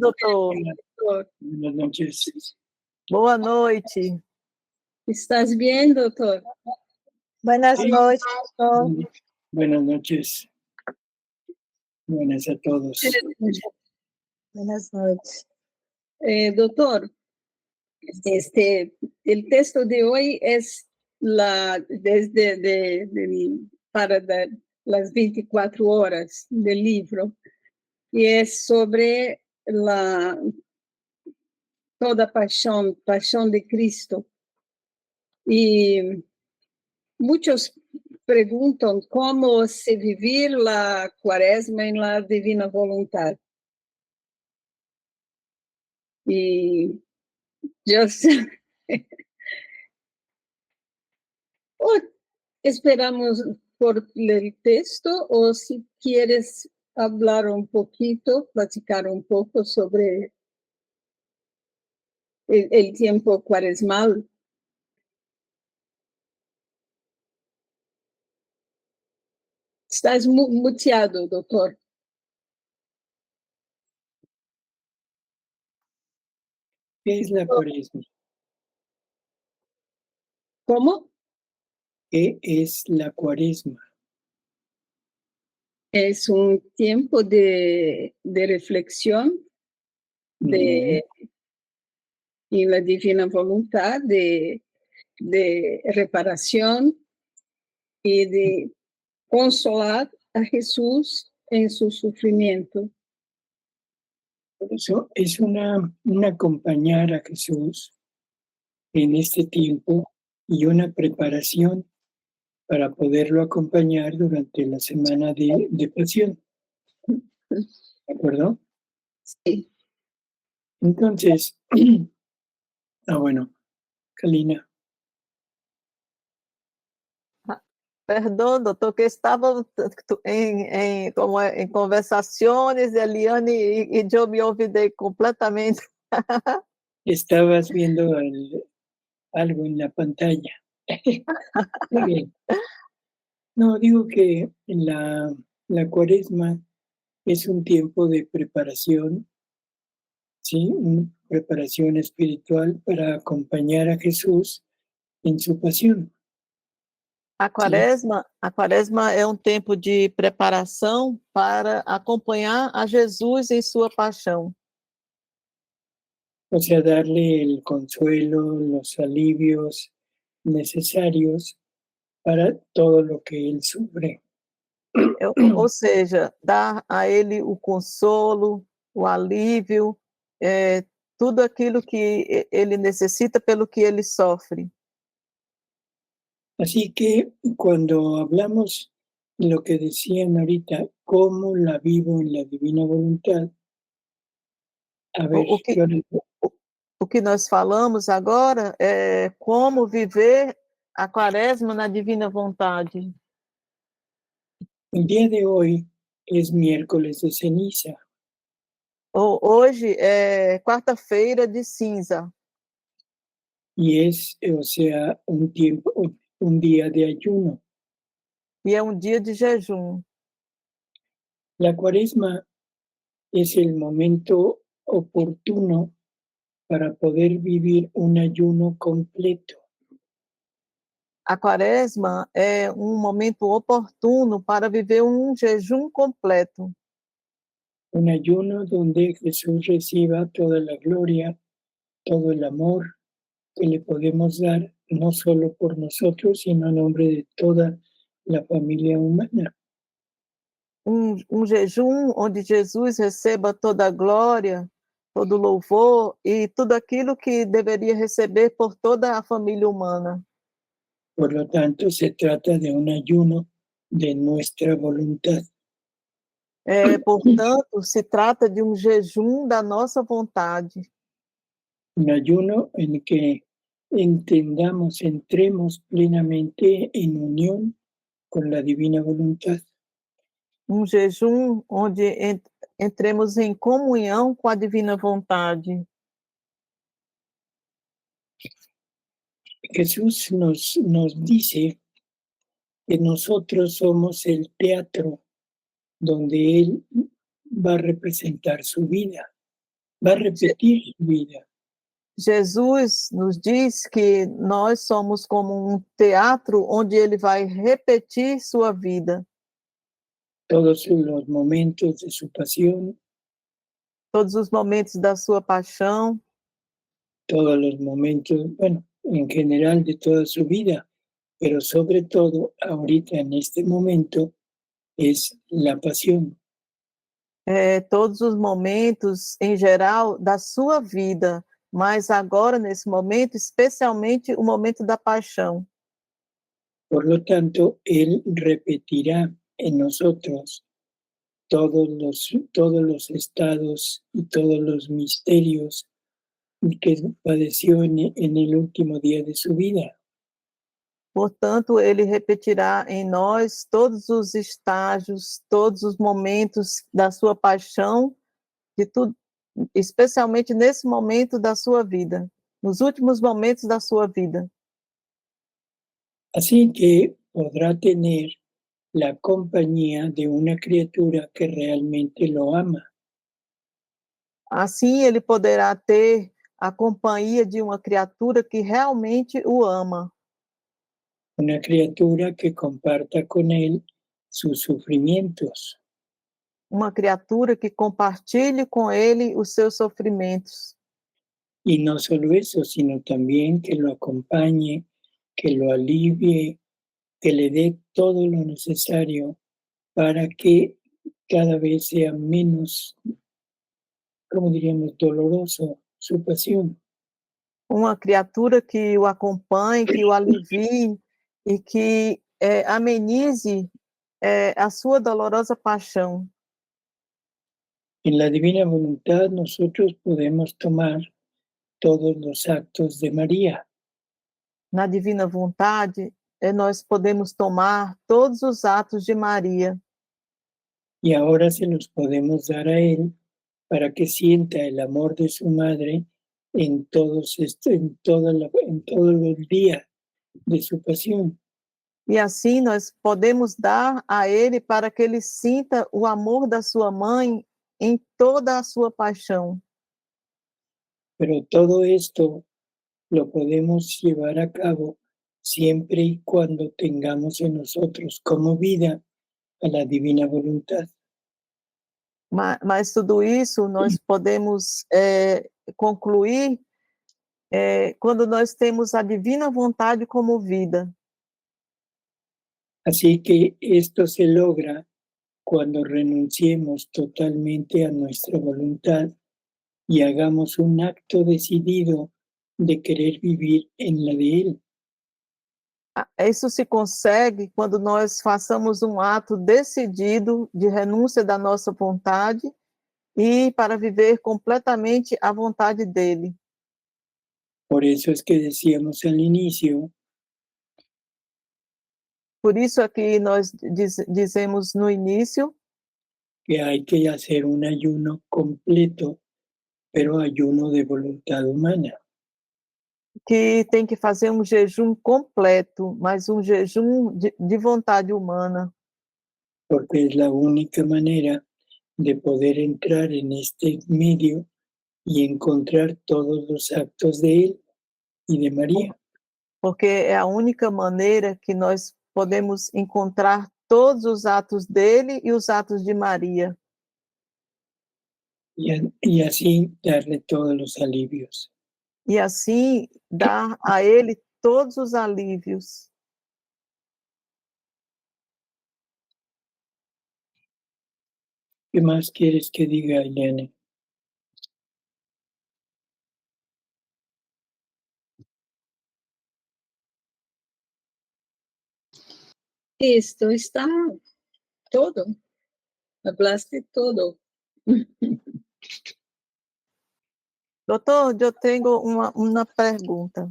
doutor. Doutor. Buenas noches. Boa noite. ¿Estás bien, doctor? Buenas noches, doctor. Buenas noches. Buenas a todos. Buenas noches. Doctor, el texto de hoy es para las 24 horas del libro y es sobre toda pasión de Cristo. Y muchos preguntan cómo se vivir la cuaresma en la divina voluntad. Y yo esperamos por el texto, o si quieres hablar un poquito, platicar un poco sobre el tiempo cuaresmal. Estás muteado, doctor. ¿Qué es la cuaresma? ¿Cómo? ¿Qué es la cuaresma? Es un tiempo de reflexión y la divina voluntad, de reparación y de consolar a Jesús en su sufrimiento. Por eso es una acompañar a Jesús en este tiempo y una preparación para poderlo acompañar durante la semana de pasión. ¿De acuerdo? Sí. Entonces, bueno, Kalina. Perdão, doutor, que estava em conversações, Eliane, e eu me olvidei completamente. Estabas viendo algo en la pantalla. Muy bien. No, digo que la cuaresma es un tiempo de preparación, ¿sí? Una preparación espiritual para acompañar a Jesús en su pasión. A quaresma é um tempo de preparação para acompanhar a Jesus em sua paixão. O sea, darle el consuelo, los alivios necesarios para todo lo que él sufre. Ou seja, dar a ele o consolo, o alívio, tudo aquilo que ele necessita pelo que ele sofre. Así que cuando hablamos de lo que decían ahorita, cómo la vivo en la divina voluntad, a ver, o que nós falamos agora é como viver a quaresma na divina vontade. El día de hoy es miércoles de ceniza. Hoje é quarta-feira de cinza. Y es, o sea, un día de ayuno. E é um dia de jejum. La cuaresma es el momento oportuno para poder vivir un ayuno completo. A quaresma é um momento oportuno para viver um jejum completo. Un ayuno donde Jesús reciba toda la gloria, todo el amor que le podemos dar, no solo por nosotros, sino en nombre de toda la familia humana. Um jejum onde Jesus receba toda a glória, todo o louvor e tudo aquilo que deveria receber por toda a família humana. Por lo tanto, se trata de un ayuno de nuestra voluntad. Portanto, se trata de um jejum da nossa vontade. Un ayuno en que entremos plenamente en unión con la divina voluntad. Um jejum onde entremos em comunhão com a divina vontade. Jesús nos dice que nosotros somos el teatro donde Él va a representar su vida. va a repetir su vida. Jesus nos diz que nós somos como um teatro onde ele vai repetir sua vida. Todos los momentos de su pasión, Todos os momentos da sua paixão, todos los momentos, bueno, en general de toda su vida, pero sobre todo ahorita en este momento es la pasión. todos os momentos em geral da sua vida, mas agora nesse momento, especialmente o momento da paixão. Por lo tanto, Él repetirá en nosotros todos los estados y todos los misterios que padeció en el último día de su vida. Portanto, ele repetirá em nós todos os estágios, todos os momentos da sua paixão, de tudo, especialmente nesse momento da sua vida, nos últimos momentos da sua vida. Así que podrá tener la compañía de una criatura que realmente lo ama. Assim, ele poderá ter a companhia de uma criatura que realmente o ama. Una criatura que comparta con él sus sufrimientos. Uma criatura que compartilhe com ele os seus sofrimentos. Y no solo eso, sino también que lo acompañe, que lo alivie, que le dé todo lo necesario para que cada vez sea menos, como diríamos, doloroso su pasión. Uma criatura que o acompanhe, que o alivie e que amenize a sua dolorosa paixão. En la divina voluntad nosotros podemos tomar todos los actos de María. Na divina vontade, nós podemos tomar todos os atos de Maria. Y ahora se los podemos dar a Él para que sienta el amor de su madre en todo el día de su pasión. E assim nós podemos dar a ele para que ele sinta o amor da sua mãe em toda a sua paixão. Pero todo esto lo podemos llevar a cabo siempre y cuando tengamos en nosotros como vida a la divina voluntad. Mas tudo isso nós podemos concluir quando nós temos a divina vontade como vida. Así que esto se logra cuando renunciemos totalmente a nuestra voluntad y hagamos un acto decidido de querer vivir en la de Él. Isso se consegue quando nós façamos um ato decidido de renúncia da nossa vontade e para viver completamente a vontade dele. Por eso es que decíamos al inicio Por isso aqui nós dizemos no início que hay que hacer un ayuno completo, pero ayuno de voluntad humana. que tem que fazer um jejum completo, mas um jejum de vontade humana. Porque es la única manera de poder entrar en este medio y encontrar todos los actos de Él y de María. Porque é a única maneira que nós podemos encontrar todos os atos dele e os atos de Maria. Y así darle todos los alivios. E assim dar a ele todos os alívios. ¿Qué más quieres que diga, Eliane? Esto está todo. Hablaste todo. Doutor, eu tenho uma pergunta.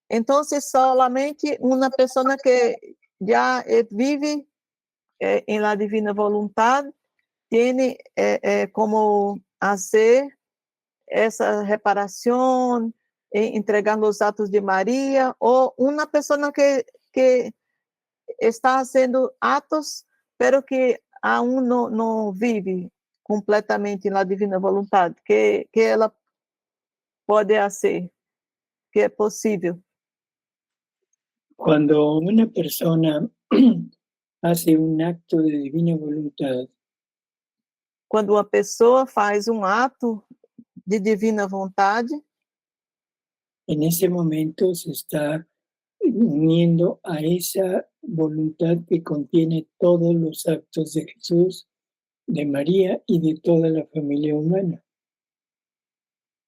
Então, solamente uma pessoa que já vive em la divina voluntad tiene como hacer essa reparação, entregar os atos de Maria, ou uma pessoa que está fazendo atos, pero que aún não vive completamente na divina vontade, que ela pode ser, que é possível. Cuando una persona hace un acto de divina voluntad, Quando uma pessoa faz ato de divina vontade, en ese momento se está uniendo a esa voluntad que contiene todos los actos de Jesús, de María y de toda la familia humana.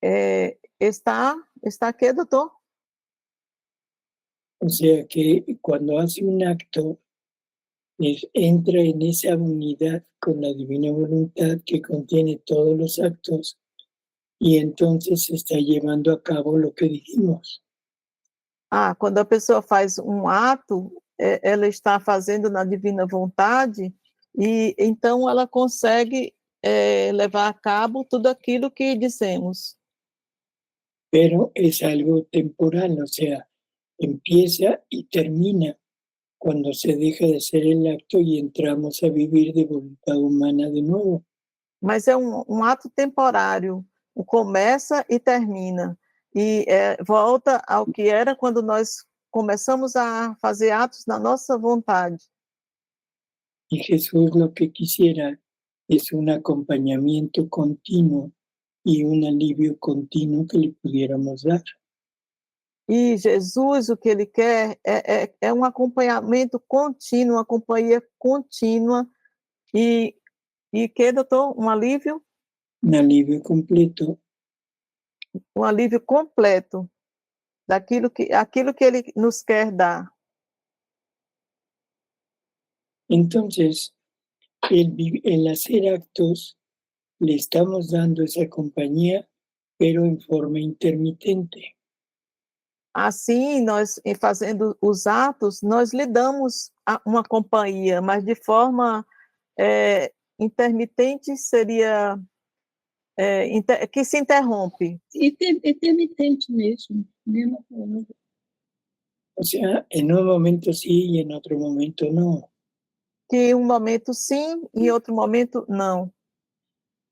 está aqui, doutor? O sea que cuando hace un acto, entra en esa unidad con la divina voluntad que contiene todos los actos y entonces se está llevando a cabo lo que dijimos. Quando a pessoa faz ato, ela está fazendo na divina vontade, e então ela consegue levar a cabo tudo aquilo que dissemos. Pero es algo temporal, o sea, empieza y termina cuando se deja de hacer el acto y entramos a vivir de voluntad humana de nuevo. Mas é ato temporário, começa e termina, e volta ao que era quando nós começamos a fazer atos na nossa vontade. Y Jesús lo que quisiera es un acompañamiento continuo y un alivio continuo que le pudiéramos dar. E Jesus, o que ele quer é acompanhamento contínuo, uma companhia contínua, e que, doutor? Alívio? Un alivio completo. Alívio completo aquilo que ele nos quer dar. Entonces, el hacer actos, le estamos dando esa compañía, pero en forma intermitente. Assim, nós, fazendo os atos, nós lhe damos uma companhia, mas de forma intermitente seria que se interrompe. Intermitente mesmo, mesma palavra. O sea, en un momento sí y en otro momento no. Que momento sim e outro momento não.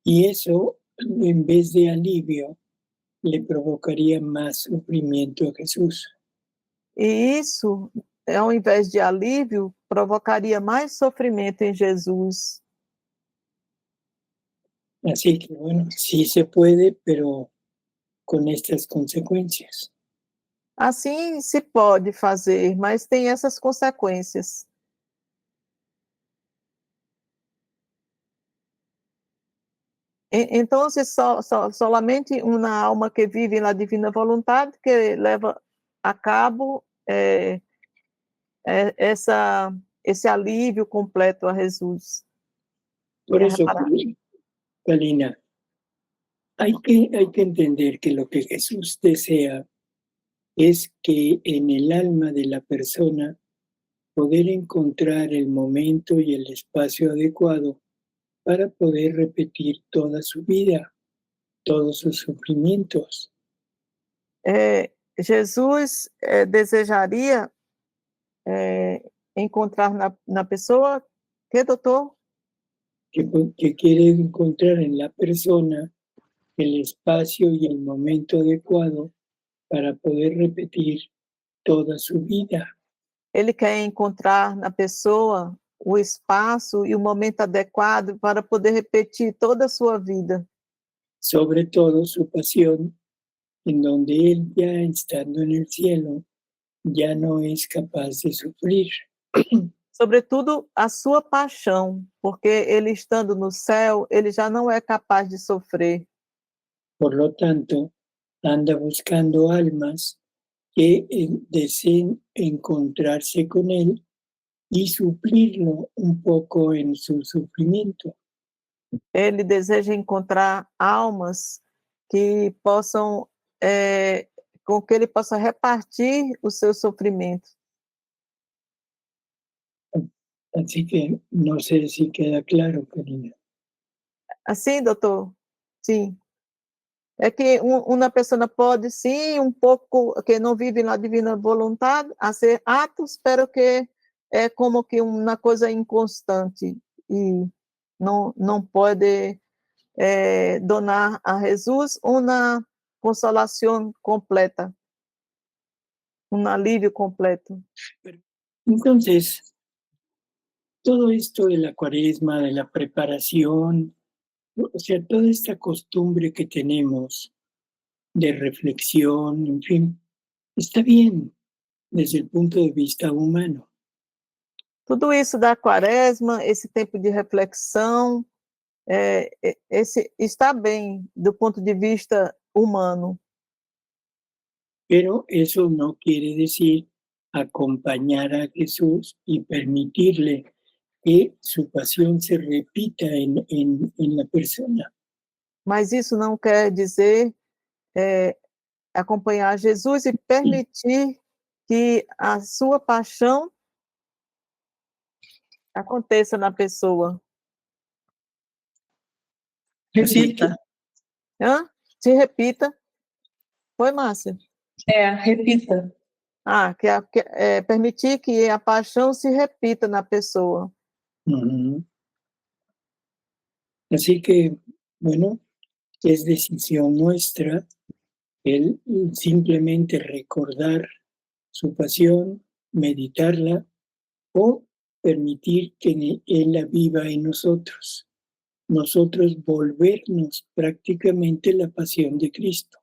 Y eso, en vez de alivio, le provocaría más sufrimiento a Jesús. E isso, ao invés de alívio, provocaria mais sofrimento em Jesus. Así que bueno, sí se puede, pero con estas consecuencias. Assim se pode fazer, mas tem essas consequências. Então, solamente uma alma que vive na divina vontade que leva a cabo esse alívio completo a Jesus. Por eso, Galina, hay que entender que lo que Jesús desea es que en el alma de la persona poder encontrar el momento y el espacio adecuado para poder repetir toda su vida, todos sus sufrimientos. Jesus desejaria encontrar na pessoa, que, doutor? Que quiere encontrar en la persona el espacio y el momento adecuado para poder repetir toda su vida. Ele quer encontrar na pessoa o espaço e o momento adequado para poder repetir toda a sua vida. Sobre todo su pasión, en donde él ya estando en el cielo, ya no es capaz de sufrir. Sobretudo a sua paixão, porque ele estando no céu, ele já não é capaz de sofrer. Por lo tanto, anda buscando almas que deseen encontrarse con él y suplirlo un poco en su sufrimiento. Ele deseja encontrar almas que possam, com que ele possa repartir o seu sofrimento. Así que no sé si queda claro, Karina. Assim, doutor? Sim. É que uma pessoa pode, sim, pouco, que não vive na divina vontade, fazer atos, pero que é como que uma coisa inconstante e não pode donar a Jesús una consolación completa, un alivio completo. Entonces, todo esto de la cuaresma, de la preparación, o sea, toda esta costumbre que tenemos de reflexión, en fin, está bien desde el punto de vista humano. Tudo isso da quaresma, esse tempo de reflexão, está bem do ponto de vista humano. Pero eso no quiere decir acompañar a Jesús y permitirle que su pasión se repita en la persona. Mas isso não quer dizer acompanhar Jesus e permitir que a sua paixão aconteça na pessoa. Repita. Hã? Se repita. Foi, Márcia? Repita. Permitir que a paixão se repita na pessoa. Ujú. Así que, bueno, es decisión nuestra el simplemente recordar su pasión, meditarla o permitir que Él la viva en nosotros. Nosotros volvernos prácticamente la pasión de Cristo.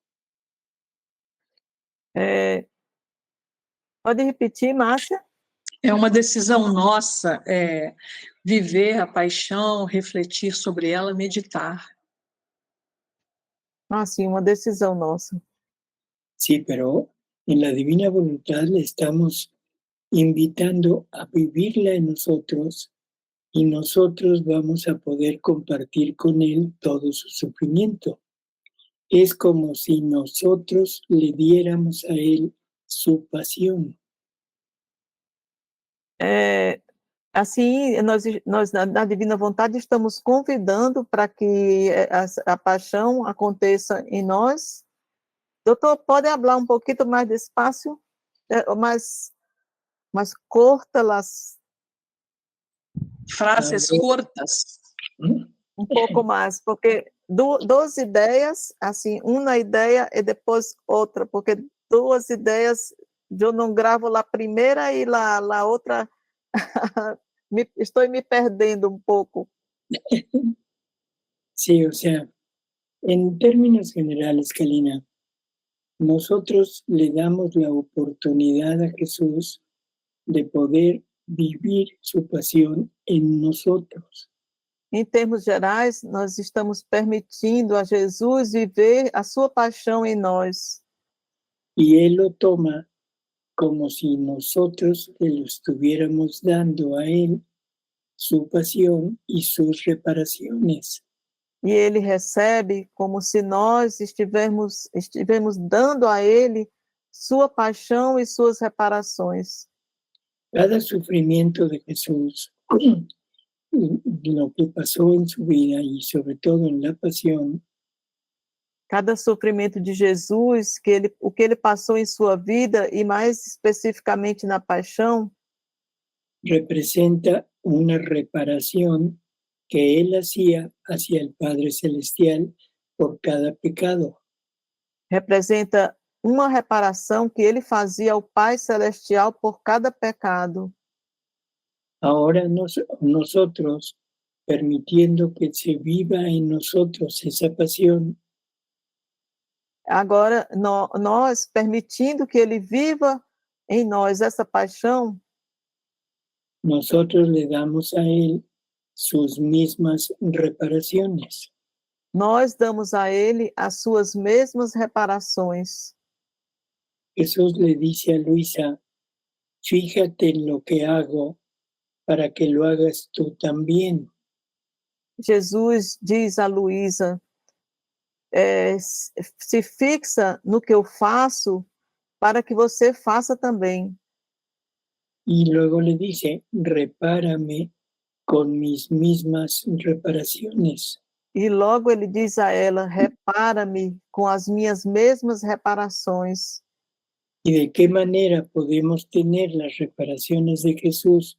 Pode repetir, Márcia? É uma decisão nossa viver a paixão, refletir sobre ela, meditar. Sim, uma decisão nossa. Sí, pero en la divina voluntad le estamos invitando a vivirla en nosotros y nosotros vamos a poder compartir con Él todo su sufrimiento. Es como si nosotros le diéramos a Él su pasión. Assim, nós na Divina Vontade estamos convidando para que a paixão aconteça em nós. Doutor, pode falar um pouquinho mais despacio, mais corta las Frases curtas. Um pouco mais, porque duas ideias, assim, uma ideia e depois outra, porque duas ideias, eu não gravo a primeira e a outra, estou me perdendo um pouco. Sí, o sea, en términos generales, Kalina, nosotros le damos la oportunidad a Jesús de poder vivir su pasión en nosotros. Em termos gerais, nós estamos permitindo a Jesus viver a sua paixão em nós. Y Él lo toma como si nosotros le estuviéramos dando a Él su pasión y sus reparaciones. E Ele recebe como se nós estivermos dando a Ele sua paixão e suas reparações. Cada sufrimiento de Jesús, lo que pasó en su vida y sobre todo en la pasión, Cada sofrimento de Jesus, o que ele passou em sua vida e mais especificamente na paixão, representa una reparación que Él hacía hacia el Padre Celestial por cada pecado. representa uma reparação que ele fazia ao Pai Celestial por cada pecado. Ahora nosotros, permitiendo que se viva en nosotros esa pasión, Agora, nós permitindo que ele viva em nós essa paixão, nosotros le damos a Él sus mismas reparaciones. nós damos a ele as suas mesmas reparações. Jesús le dice a Luisa, fíjate en lo que hago para que lo hagas tú también. Jesus diz a Luísa, se fixa no que eu faço para que você faça também. Y luego le dice, repárame con mis mismas reparaciones. E logo ele diz a ela, repara-me com as minhas mesmas reparações. ¿Y de qué manera podemos tener las reparaciones de Jesús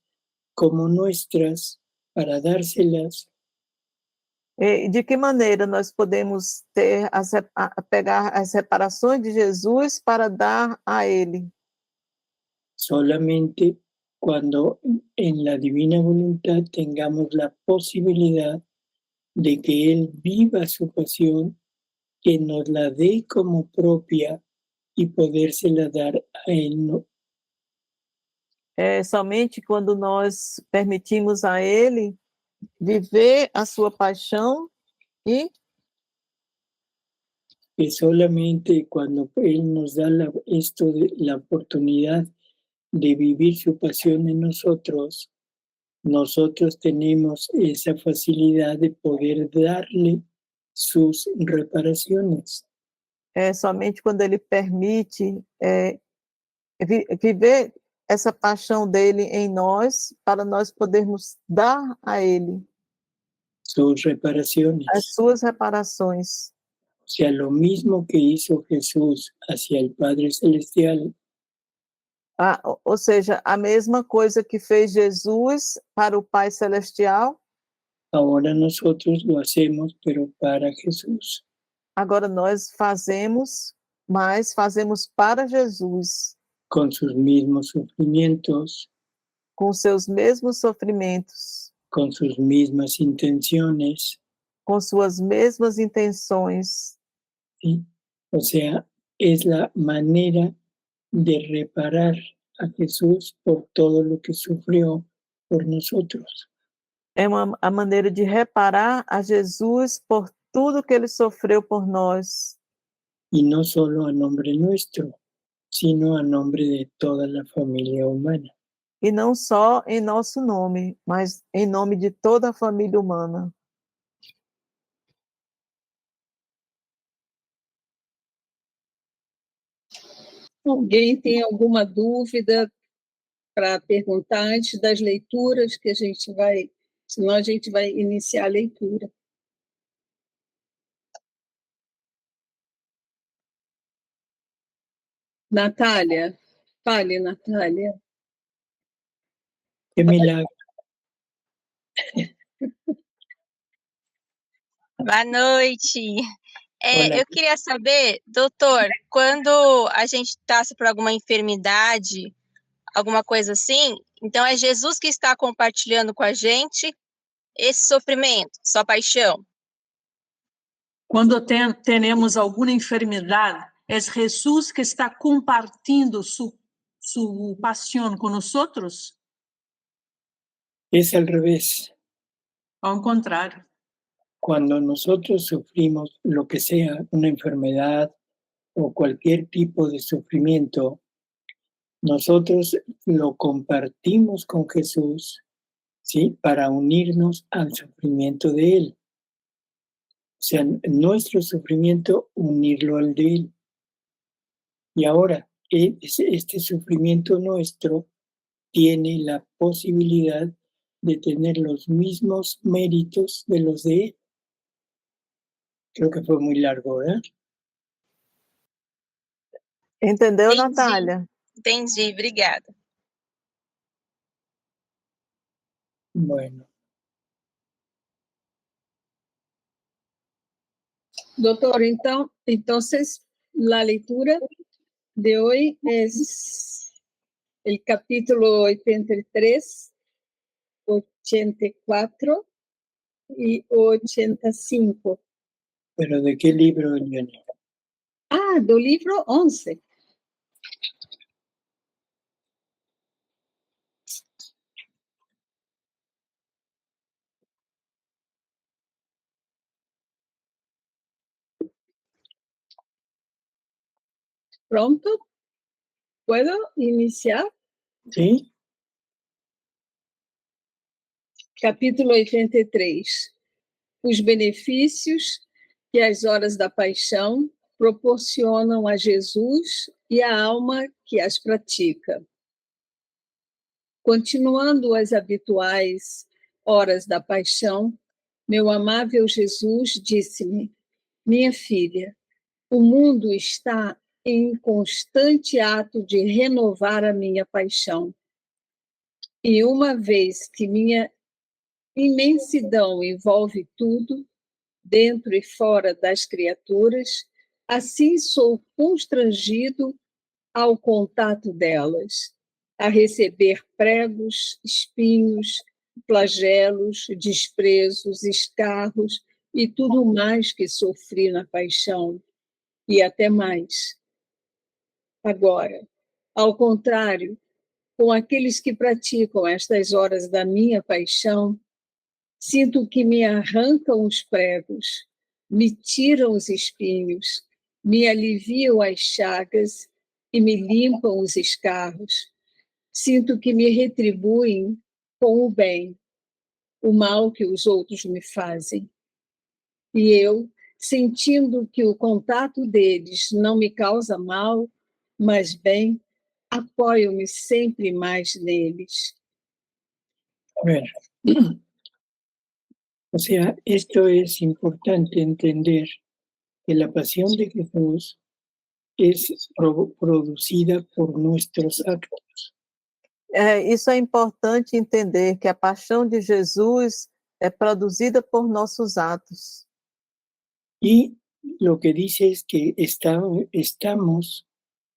como nuestras para dárselas? E de que maneira nós podemos pegar as reparações de Jesus para dar a Ele? Solamente cuando en la divina voluntad tengamos la posibilidad de que Él viva su pasión, que nos la dé como propia y podérsela dar a Él. É somente quando nós permitimos a Ele viver a sua paixão e Que solamente cuando Él nos da la oportunidad de vivir su pasión en nosotros, nosotros tenemos esa facilidad de poder darle sus reparaciones. é somente quando Ele permite viver essa paixão dele em nós, para nós podermos dar a Ele Sus reparaciones. as suas reparações. O sea, lo mismo que hizo Jesús hacia el Padre Celestial, Ou seja, a mesma coisa que fez Jesus para o Pai Celestial, ahora nosotros lo hacemos, pero para Jesús. agora nós fazemos, mas fazemos para Jesus, Con sus mismos sufrimientos, com seus mesmos sofrimentos, con sus mismas intenciones, com suas mesmas intenções. ¿sí? O sea, es la manera de reparar a Jesús por todo lo que sufrió por nosotros. É a maneira de reparar a Jesus por tudo que ele sofreu por nós. Y no solo a nombre nuestro, sino a nombre de toda la familia humana. E não só em nosso nome, mas em nome de toda a família humana. Alguém tem alguma dúvida para perguntar antes das leituras que a gente vai, senão a gente vai iniciar a leitura. Natália, fale, Natália. ¡Qué milagro! Boa noite. Olá. Eu queria saber, doutor, quando a gente passa por alguma enfermidade, alguma coisa assim, então é Jesus que está compartilhando com a gente esse sofrimento, sua paixão. Quando temos alguma enfermidade, é Jesus que está compartindo su pasión con nosotros? Es al revés. Ao contrário. Cuando nosotros sufrimos lo que sea, una enfermedad o cualquier tipo de sufrimiento, nosotros lo compartimos con Jesús, ¿sí? Para unirnos al sufrimiento de Él. O sea, nuestro sufrimiento, unirlo al de Él. Y ahora, este sufrimiento nuestro tiene la posibilidad de tener los mismos méritos de los de Él. Creo que fue muy largo, ¿verdad? Entendeu, Entendi. Natália? Entendi, obrigada. Bueno. Doutor, entonces la lectura de hoy es el capítulo 83, 84 y 85. ¿Pero de qué libro, Eliana? Ah, do livro 11. Pronto? ¿Puedo iniciar? ¿Sí? Capítulo 83. Os benefícios que as horas da paixão proporcionam a Jesus e à alma que as pratica. Continuando as habituais horas da paixão, meu amável Jesus disse-me: minha filha, o mundo está em constante ato de renovar a minha paixão. E uma vez que minha imensidão envolve tudo, dentro e fora das criaturas, assim sou constrangido ao contato delas, a receber pregos, espinhos, flagelos, desprezos, escarros e tudo mais que sofri na paixão, e até mais. Agora, ao contrário, com aqueles que praticam estas horas da minha paixão, sinto que me arrancam os pregos, me tiram os espinhos, me aliviam as chagas e me limpam os escarros. Sinto que me retribuem com o bem, o mal que os outros me fazem. E eu, sentindo que o contato deles não me causa mal, mas bem, apoio-me sempre mais neles. A ver, o sea, esto es importante entender que la pasión de Jesús es producida por nuestros actos. Isso é importante entender que a paixão de Jesus é produzida por nossos atos. Y lo que dice es que estamos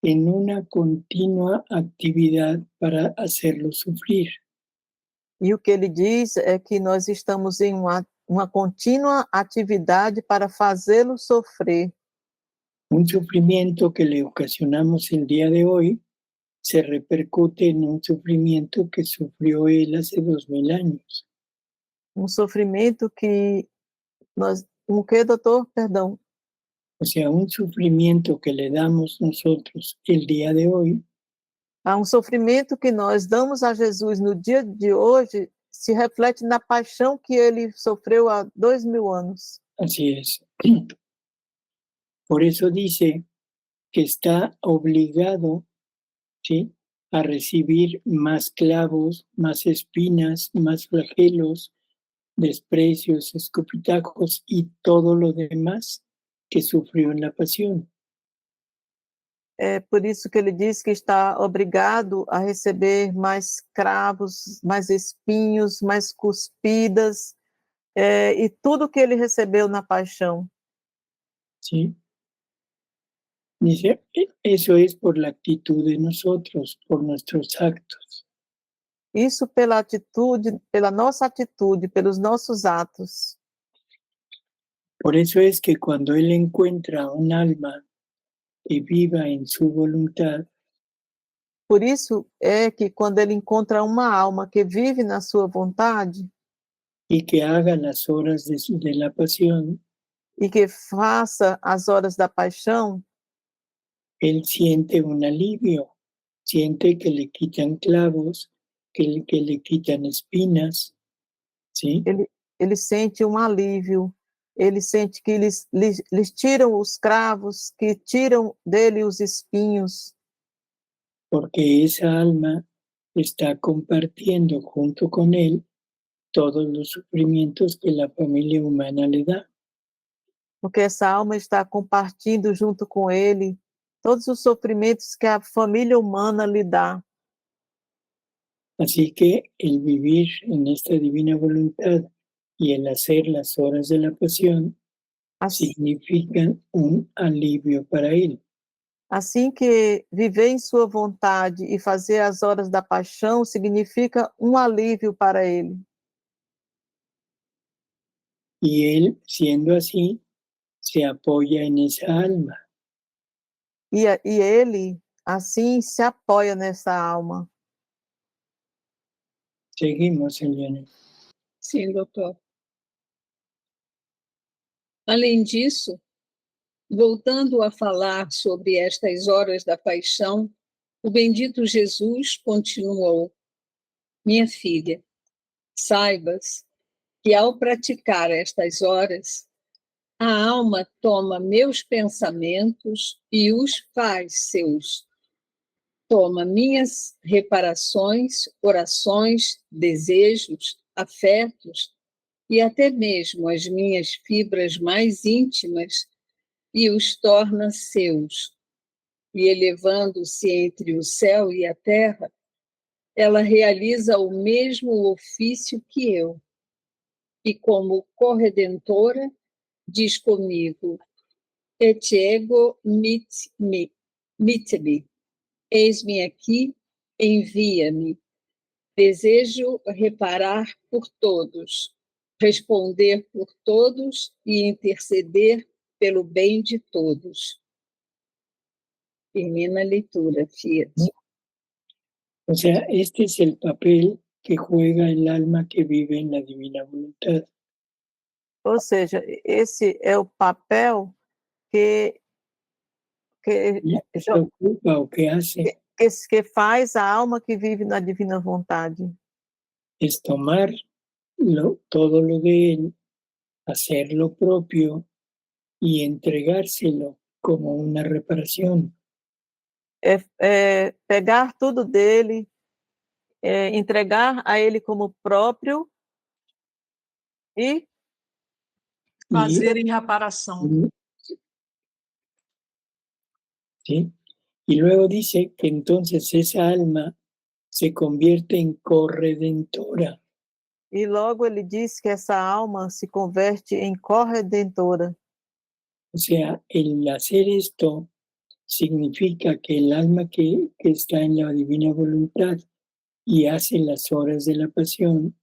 en una continua actividad para hacerlo sufrir. E o que ele diz é que nós estamos em uma contínua atividade para fazê-lo sofrer. Un sufrimiento que le ocasionamos el día de hoy se repercute en un sufrimiento que sufrió él hace 2000 años. Um sofrimento que nós... Um que, doutor? Perdão. O sea, un sufrimiento que le damos nosotros el día de hoy Há um sofrimento que nós damos a Jesus no dia de hoje se reflete na paixão que ele sofreu há 2000 anos. así es. Por eso dice que está obligado, ¿sí?, a recibir más clavos, más espinas, más flagelos, desprecios, escupitajos y todo lo demás que sufrió en la pasión. É por isso que ele diz que está obrigado a receber mais cravos, mais espinhos, mais cuspidas, e tudo que ele recebeu na paixão. ¿Sí? Dice, eso es por la actitud de nosotros, por nuestros actos. Isso pela atitude, pela nossa atitude, pelos nossos atos. Por eso es que cuando él encuentra un alma que viva en su voluntad, Por isso é que quando ele encontra uma alma que vive na sua vontade y que haga las horas de la pasión, e que faça as horas da paixão, él siente un alivio, siente que le quitan clavos, que le quitan espinas, ¿sí? ele sente um alívio, ele sente que lhes tiram os cravos, que tiram dele os espinhos, Porque esa alma está compartiendo junto con él todos los sufrimientos que la familia humana le da. porque essa alma está compartilhando junto com ele todos os sofrimentos que a família humana lhe dá. Así que el vivir en esta divina voluntad y el hacer las horas de la pasión significan un alivio para él. Assim que viver em sua vontade e fazer as horas da paixão significa um alívio para ele. Y él, siendo así, se apoya en esa alma. E ele, assim, se apoia nessa alma. Seguimos, Eliane. Sim, doutor. Além disso, voltando a falar sobre estas horas da paixão, o bendito Jesus continuou: minha filha, saibas que ao praticar estas horas, a alma toma meus pensamentos e os faz seus. Toma minhas reparações, orações, desejos, afetos e até mesmo as minhas fibras mais íntimas e os torna seus. E elevando-se entre o céu e a terra, ela realiza o mesmo ofício que eu. E como corredentora, diz comigo, et ego mit me, eis-me aqui, envia-me. Desejo reparar por todos, responder por todos e interceder pelo bem de todos. Termina a leitura, Fiat. O sea, este es el papel que juega el alma que vive en la divina voluntad. Ou seja, esse é o papel que Y se ocupa o que hace que faz a alma que vive na divina vontade. es tomar todo lo de él, hacer lo propio y entregárselo como una reparación. É pegar tudo dele, entregar a ele como próprio e Fazer em reparação. ¿Sí? Y luego dice que entonces esa alma se convierte en corredentora. E logo ele diz que essa alma se converte em corredentora. O sea, el hacer esto significa que el alma que está en la divina voluntad y hace las horas de la pasión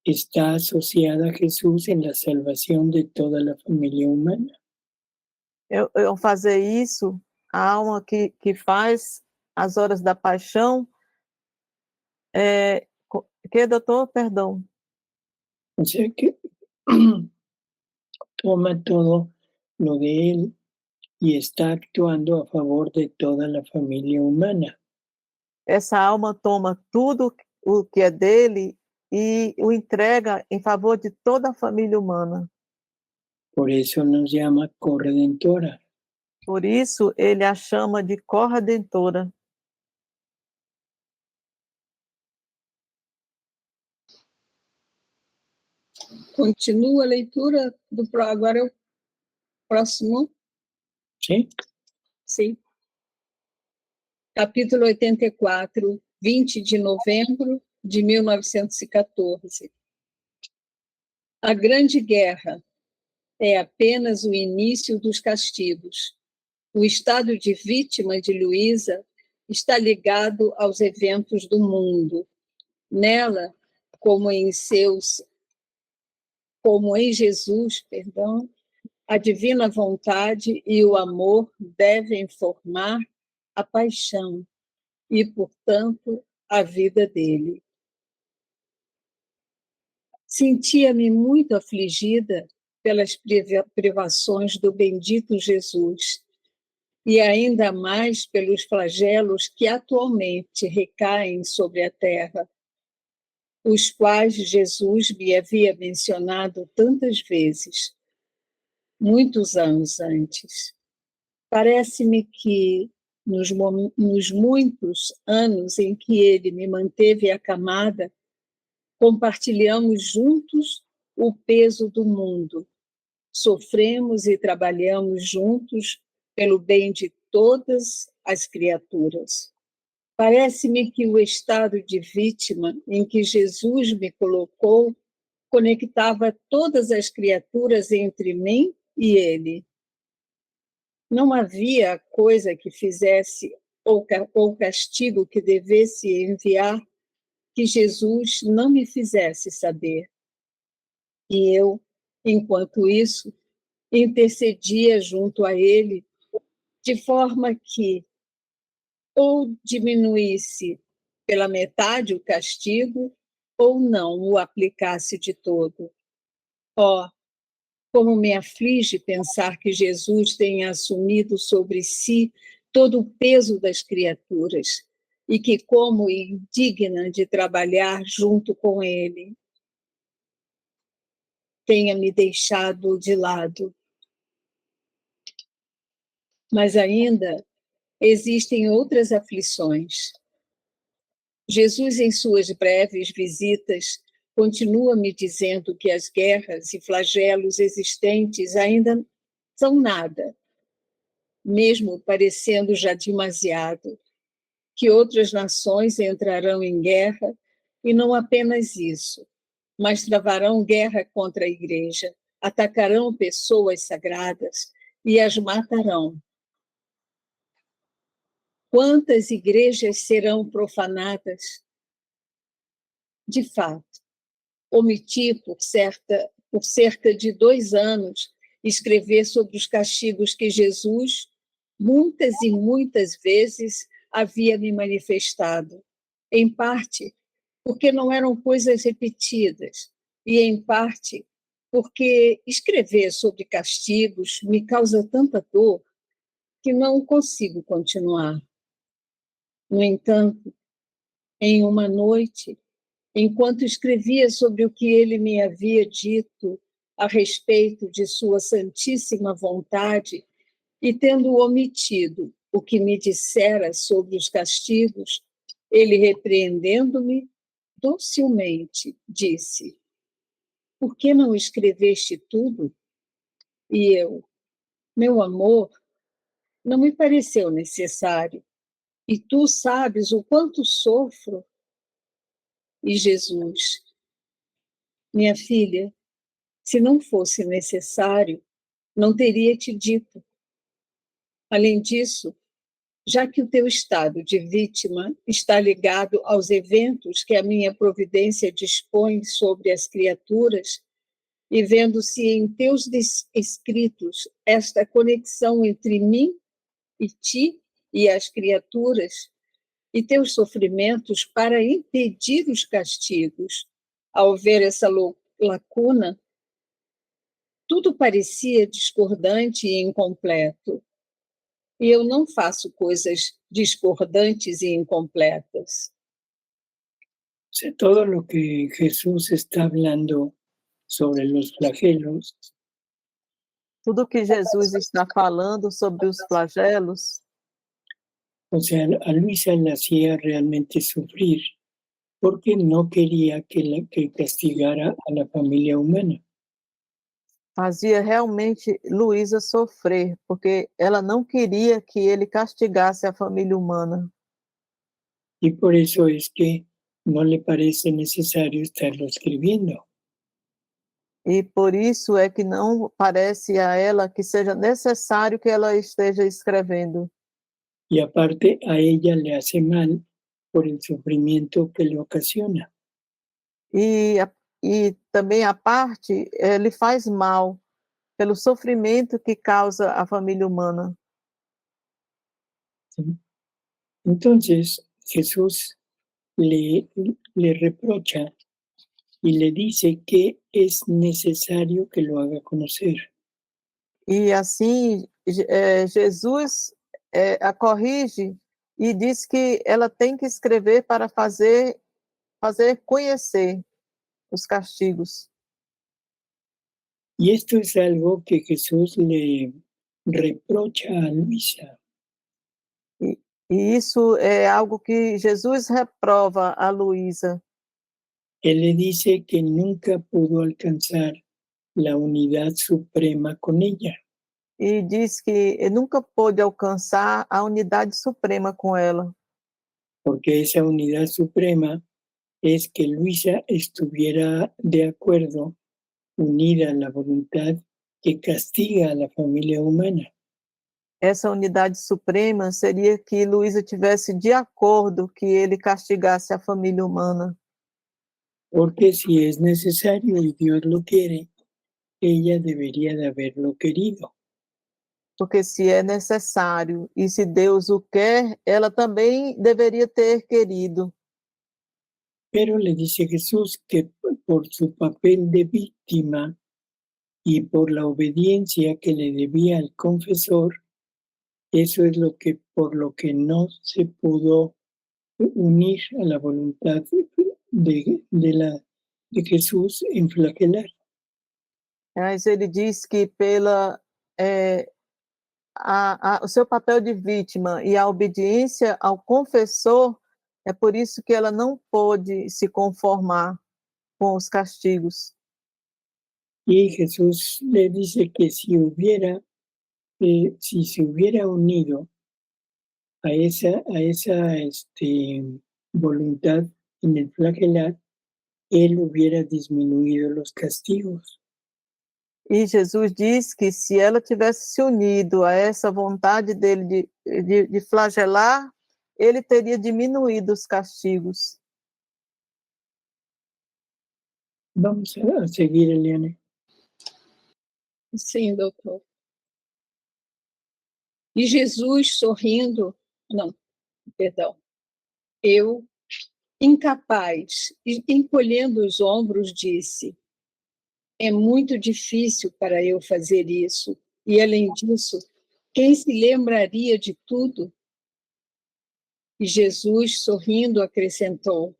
está asociada a Jesús en la salvación de toda la familia humana. Eu fazer isso, a alma que faz as horas da paixão, que, doutor? Perdão. O sea que toma todo lo de él y está actuando a favor de toda la familia humana. Essa alma toma tudo o que é dele e o entrega em favor de toda a família humana. Por eso nos llama corredentora. Por isso, ele a chama de corredentora. Continua a leitura agora é o próximo. ¿Sí? Sim. Capítulo 84, 20 de novembro de 1914. A Grande Guerra é apenas o início dos castigos. O estado de vítima de Luísa está ligado aos eventos do mundo. Nela, como em Jesus, a divina vontade e o amor devem formar a paixão e, portanto, a vida dele. Sentia-me muito afligida pelas privações do bendito Jesus e ainda mais pelos flagelos que atualmente recaem sobre a terra, os quais Jesus me havia mencionado tantas vezes, muitos anos antes. Parece-me que, nos muitos anos em que ele me manteve acamada, compartilhamos juntos o peso do mundo, sofremos e trabalhamos juntos pelo bem de todas as criaturas. Parece-me que o estado de vítima em que Jesus me colocou conectava todas as criaturas entre mim e ele. Não havia coisa que fizesse ou castigo que devesse enviar que Jesus não me fizesse saber. E eu, enquanto isso, intercedia junto a ele, de forma que ou diminuísse pela metade o castigo, ou não o aplicasse de todo. Oh, como me aflige pensar que Jesus tenha assumido sobre si todo o peso das criaturas e que, como indigna de trabalhar junto com ele, tenha me deixado de lado. Mas ainda existem outras aflições. Jesus, em suas breves visitas, continua me dizendo que as guerras e flagelos existentes ainda são nada, mesmo parecendo já demasiado, que outras nações entrarão em guerra e não apenas isso, mas travarão guerra contra a Igreja, atacarão pessoas sagradas e as matarão. Quantas igrejas serão profanadas? De fato, omiti por cerca de 2 anos escrever sobre os castigos que Jesus, muitas e muitas vezes, havia me manifestado, em parte porque não eram coisas repetidas, e em parte porque escrever sobre castigos me causa tanta dor que não consigo continuar. No entanto, em uma noite, enquanto escrevia sobre o que ele me havia dito a respeito de sua santíssima vontade e tendo omitido o que me dissera sobre os castigos, ele, repreendendo-me docilmente, disse: por que não escreveste tudo? E eu: meu amor, não me pareceu necessário, e tu sabes o quanto sofro. E Jesus: minha filha, se não fosse necessário, não teria te dito. Além disso, já que o teu estado de vítima está ligado aos eventos que a minha providência dispõe sobre as criaturas, e vendo-se em teus escritos esta conexão entre mim e ti e as criaturas, e teus sofrimentos para impedir os castigos, ao ver essa lacuna, tudo parecia discordante e incompleto. E eu não faço coisas discordantes e incompletas. Todo lo que Jesús está hablando sobre los flagelos, Tudo que Jesus está falando sobre os flagelos, o sea, a Luisa la hacía realmente sufrir porque no quería que castigara a la familia humana. fazia realmente Luísa sofrer, porque ela não queria que ele castigasse a família humana. Y por eso es que no le parece necesario estarlo escribiendo. E por isso é que não parece a ela que seja necessário que ela esteja escrevendo. Y aparte a ella le hace mal por el sufrimiento que le ocasiona. E também a parte, ele faz mal pelo sofrimento que causa a família humana. ¿Sí? Entonces Jesús le reprocha y le dice que es necesario que lo haga conocer. E assim, Jesus a corrige e diz que ela tem que escrever para fazer conhecer os castigos. Y esto es algo que Jesús le reprocha a Luisa. E isso é algo que Jesus reprova a Luísa. Él le dice que nunca pudo alcanzar la unidad suprema con ella. E diz que nunca pôde alcançar a unidade suprema com ela. Porque esa unidad suprema es que Luisa estuviera de acuerdo, unida a la voluntad que castiga a la familia humana. Essa unidade suprema seria que Luísa tivesse de acordo que ele castigasse a família humana. Porque si es necesario y Dios lo quiere, ella debería de haberlo querido. Porque se é necessário e se Deus o quer, ela também deveria ter querido. Pero le dice Jesús que por su papel de víctima y por la obediencia que le debía al confesor, eso es por lo que no se pudo unir a la voluntad de Jesús en flagelar. Mas ele diz que o seu papel de vítima e a obediência ao confessor, é por isso que ela não pôde se conformar com os castigos. Y Jesús le dice que si se hubiera unido a esa voluntad en el flagelar, él hubiera disminuido los castigos. E Jesus diz que se ela tivesse se unido a essa vontade dele de flagelar, ele teria diminuído os castigos. Vamos a seguir, Eliane. Sim, doutor. E Jesus sorrindo, não, perdão, eu, incapaz, e encolhendo os ombros, disse: é muito difícil para eu fazer isso. E, além disso, quem se lembraria de tudo? E Jesus, sorrindo, acrescentou: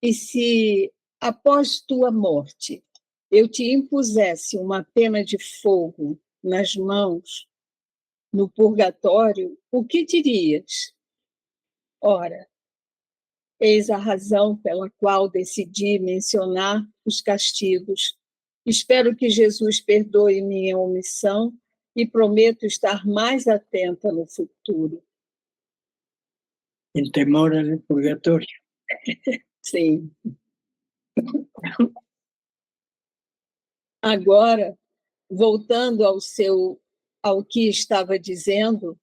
e se, após tua morte, eu te impusesse uma pena de fogo nas mãos, no purgatório, o que dirias? Ora, eis a razão pela qual decidi mencionar os castigos. Espero que Jesus perdoe minha omissão e prometo estar mais atenta no futuro. El temor al purgatorio. Sim. Agora, voltando ao que estava dizendo,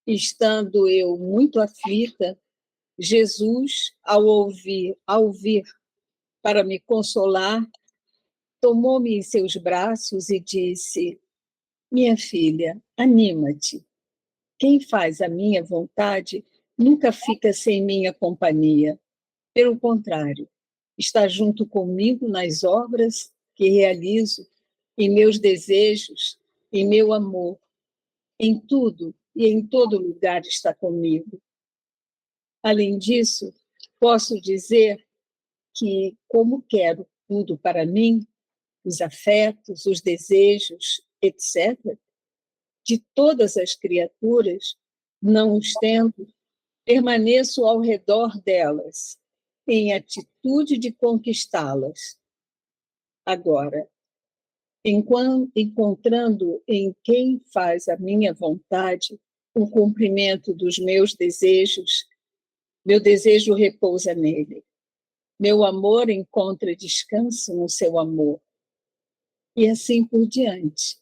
estando eu muito aflita, Jesus, ao vir para me consolar, tomou-me em seus braços e disse: minha filha, anima-te. Quem faz a minha vontade nunca fica sem minha companhia. Pelo contrário, está junto comigo nas obras que realizo, em meus desejos, em meu amor. Em tudo e em todo lugar está comigo. Além disso, posso dizer que, como quero tudo para mim, os afetos, os desejos, etc., de todas as criaturas, não os tendo, permaneço ao redor delas, em atitude de conquistá-las. Agora, encontrando em quem faz a minha vontade o cumprimento dos meus desejos, meu desejo repousa nele. Meu amor encontra descanso no seu amor. E assim por diante.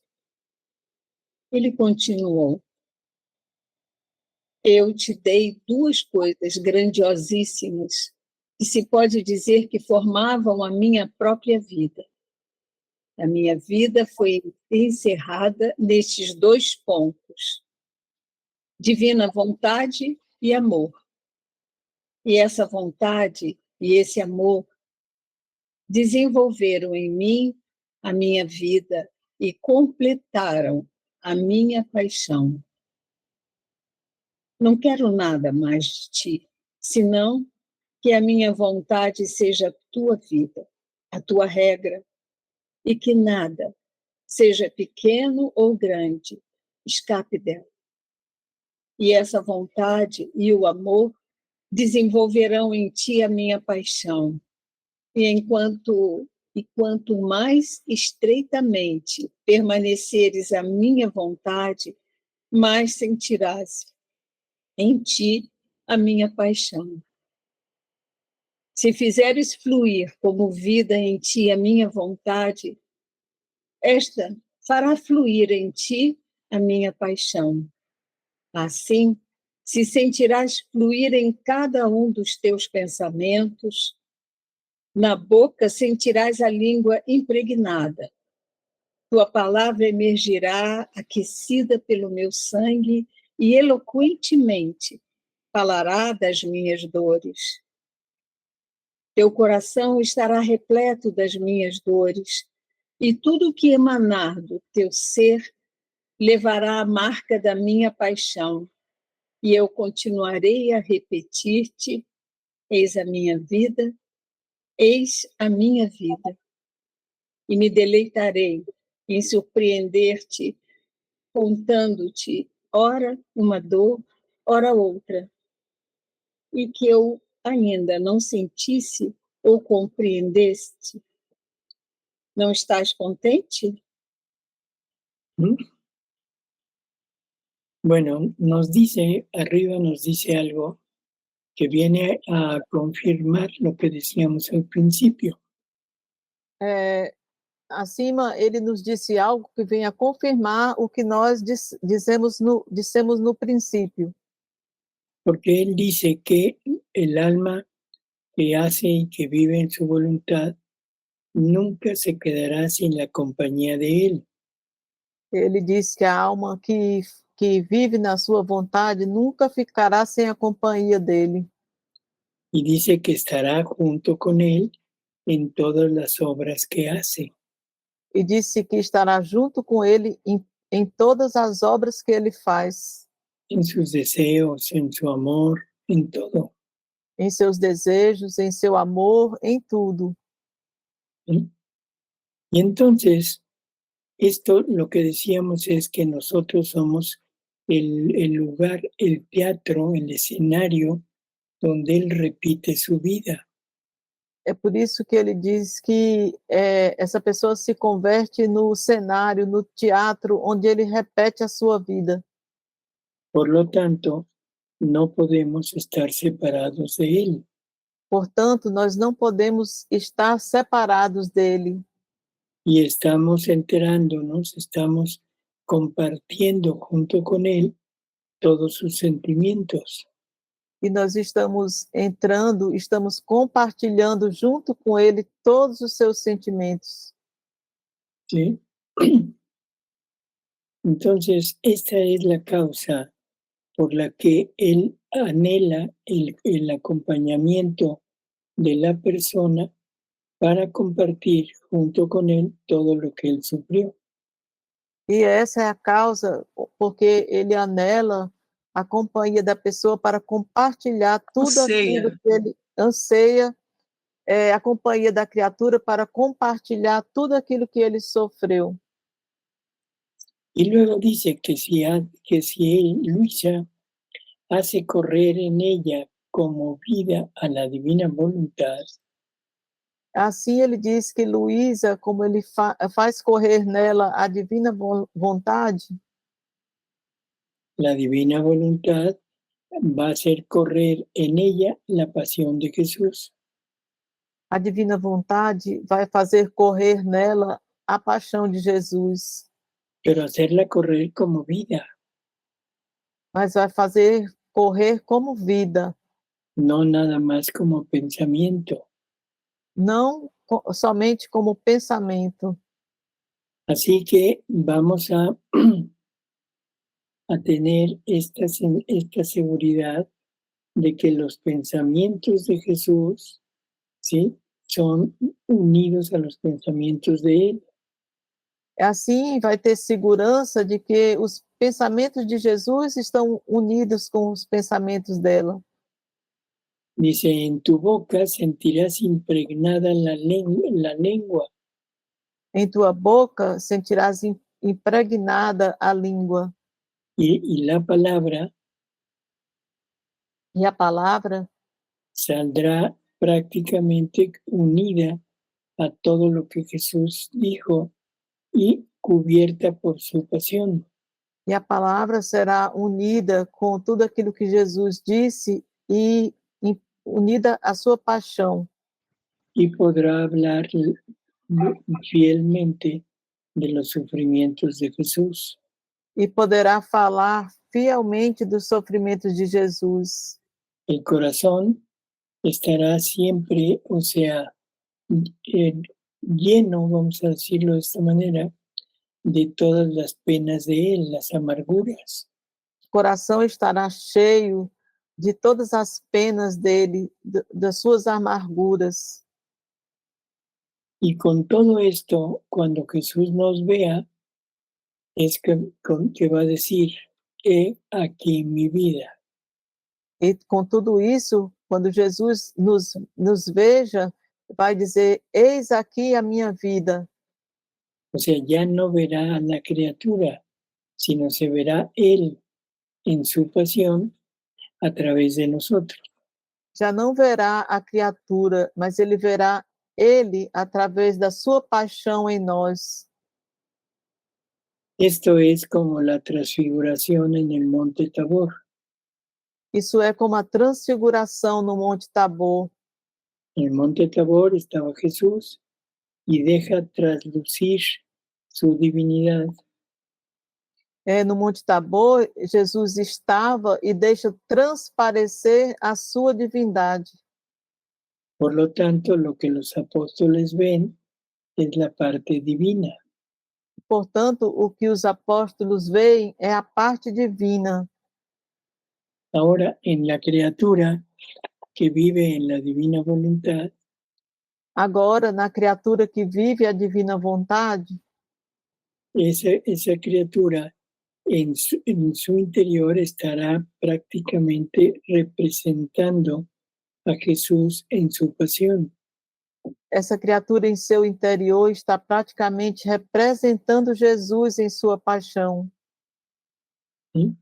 Ele continuou: eu te dei duas coisas grandiosíssimas que se pode dizer que formavam a minha própria vida. A minha vida foi encerrada nestes dois pontos: divina vontade e amor. E essa vontade e esse amor desenvolveram em mim a minha vida e completaram a minha paixão. Não quero nada mais de ti, senão que a minha vontade seja a tua vida, a tua regra, e que nada, seja pequeno ou grande, escape dela. E essa vontade e o amor desenvolverão em ti a minha paixão. E quanto mais estreitamente permaneceres a minha vontade, mais sentirás em ti a minha paixão. Se fizeres fluir como vida em ti a minha vontade, esta fará fluir em ti a minha paixão. Assim, se sentirás fluir em cada um dos teus pensamentos, na boca sentirás a língua impregnada. Tua palavra emergirá aquecida pelo meu sangue e eloquentemente falará das minhas dores. Teu coração estará repleto das minhas dores, e tudo que emanar do teu ser levará a marca da minha paixão, e eu continuarei a repetir-te: eis a minha vida, eis a minha vida. E me deleitarei em surpreender-te, contando-te, ora uma dor, ora outra, e que eu ainda não sentisse ou compreendeste. Não estás contente? Bueno, arriba nos dice algo que viene a confirmar lo que decíamos al principio. acima, ele nos disse algo que vem a confirmar o que nós dissemos no princípio. Porque Él dice que el alma que hace y que vive en su voluntad nunca se quedará sin la compañía de Él. Ele diz que a alma que vive na sua vontade nunca ficará sem a companhia dele. Y dice que estará junto con Él en todas las obras que hace. E disse que estará junto com ele em todas as obras que ele faz, En sus deseos, en su amor, en todo. em seus desejos, em seu amor, em tudo. ¿Sí? Y entonces, esto lo que decíamos es que nosotros somos el lugar, el teatro, el escenario donde Él repite su vida. É por isso que ele diz que essa pessoa se converte no cenário, no teatro, onde ele repete a sua vida. Por lo tanto, no podemos estar separados de Él. Portanto, nós não podemos estar separados dele. Y estamos enterándonos, estamos compartiendo junto con Él todos sus sentimientos. E nós estamos entrando, estamos compartilhando junto com ele todos os seus sentimentos. ¿Sí? Entonces, esta es la causa por la que Él anhela el acompañamiento de la persona para compartir junto con Él todo lo que Él sufrió. E essa é a causa porque ele anela a companhia da pessoa para compartilhar tudo aquilo que ele anseia, a companhia da criatura para compartilhar tudo aquilo que ele sofreu. Y luego dice que si él, Luisa, hace correr en ella como vida a la divina voluntad, Assim ele diz que Luísa, como ele faz correr nela a divina vontade, la divina voluntad va a hacer correr en ella la pasión de Jesús. a divina vontade vai fazer correr nela a paixão de Jesus, Pero hacerla correr como vida, mas vai fazer correr como vida, no nada más como pensamiento. não somente como pensamento. Así que vamos a tener esta seguridad de que los pensamientos de Jesús, ¿sí?, son unidos a los pensamientos de Él. Assim vai ter segurança de que os pensamentos de Jesus estão unidos com os pensamentos dela. Dice, en tu boca sentirás impregnada la lengua. Em tua boca sentirás impregnada a língua. Y la palabra E a palavra saldrá prácticamente unida a todo lo que Jesús dijo y cubierta por su pasión. E a palavra será unida com tudo aquilo que Jesus disse e unida à sua paixão. Y podrá hablar fielmente de los sufrimientos de Jesús. E poderá falar fielmente dos sofrimentos de Jesus. El corazón estará siempre, o sea, lleno, vamos a decirlo de esta manera, de todas las penas de Él, las amarguras. O coração estará cheio de todas as penas dele, das suas amarguras. Y con todo esto, cuando Jesús nos vea, es que va a decir, he aquí mi vida. E com tudo isso, quando Jesus nos veja, vai dizer, eis aqui a minha vida. O sea, ya no verá a la criatura, sino se verá Él en su pasión a través de nosotros. Já não verá a criatura, mas ele verá ele através da sua paixão em nós. Esto es como la transfiguración en el monte Tabor. Isso é como a transfiguração no Monte Tabor. En el monte Tabor estaba Jesús y deja traslucir su divinidad. No Monte Tabor, Jesus estava e deixa transparecer a sua divindade. Por lo tanto, lo que los apóstoles ven es la parte divina. Portanto, o que os apóstolos veem é a parte divina. Ahora, en la criatura que vive en la divina voluntad, Agora, na criatura que vive a divina vontade, esa criatura en su interior estará prácticamente representando a Jesús en su pasión. essa criatura em seu interior está praticamente representando Jesus em sua paixão. ¿Sí?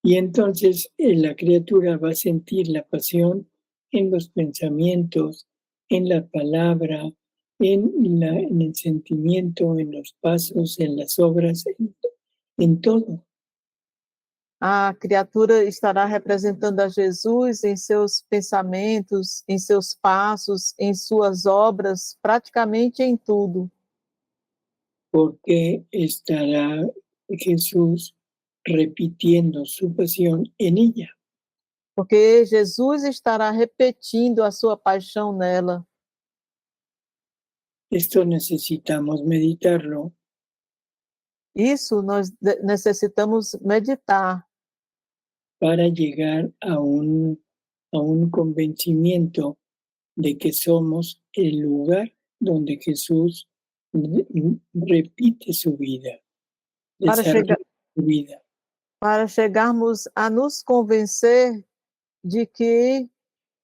Y entonces la criatura va a sentir la pasión en los pensamientos, en la palabra, en el sentimiento, en los pasos, en las obras, en todo. A criatura estará representando a Jesus em seus pensamentos, em seus passos, em suas obras, praticamente em tudo. Porque estará Jesús repitiendo su pasión en ella. Porque Jesus estará repetindo a sua paixão nela. Esto necesitamos meditarlo. Isso nós necessitamos meditar para llegar a un convencimiento de que somos el lugar donde Jesús repite su vida, desarrolla su vida. Para chegarmos a nos convencer de que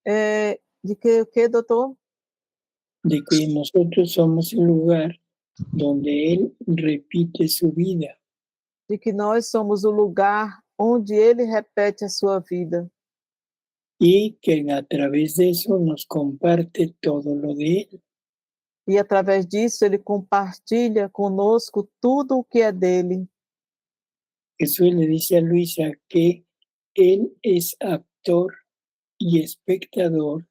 o que, doutor? De que nosotros somos el lugar donde Él repite su vida. De que nós somos o lugar onde Ele repete a sua vida. Y que a través de eso nos comparte todo lo de Él. E através disso Ele compartilha conosco tudo o que é dele. Jesús le dice a Luisa que Él es actor y espectador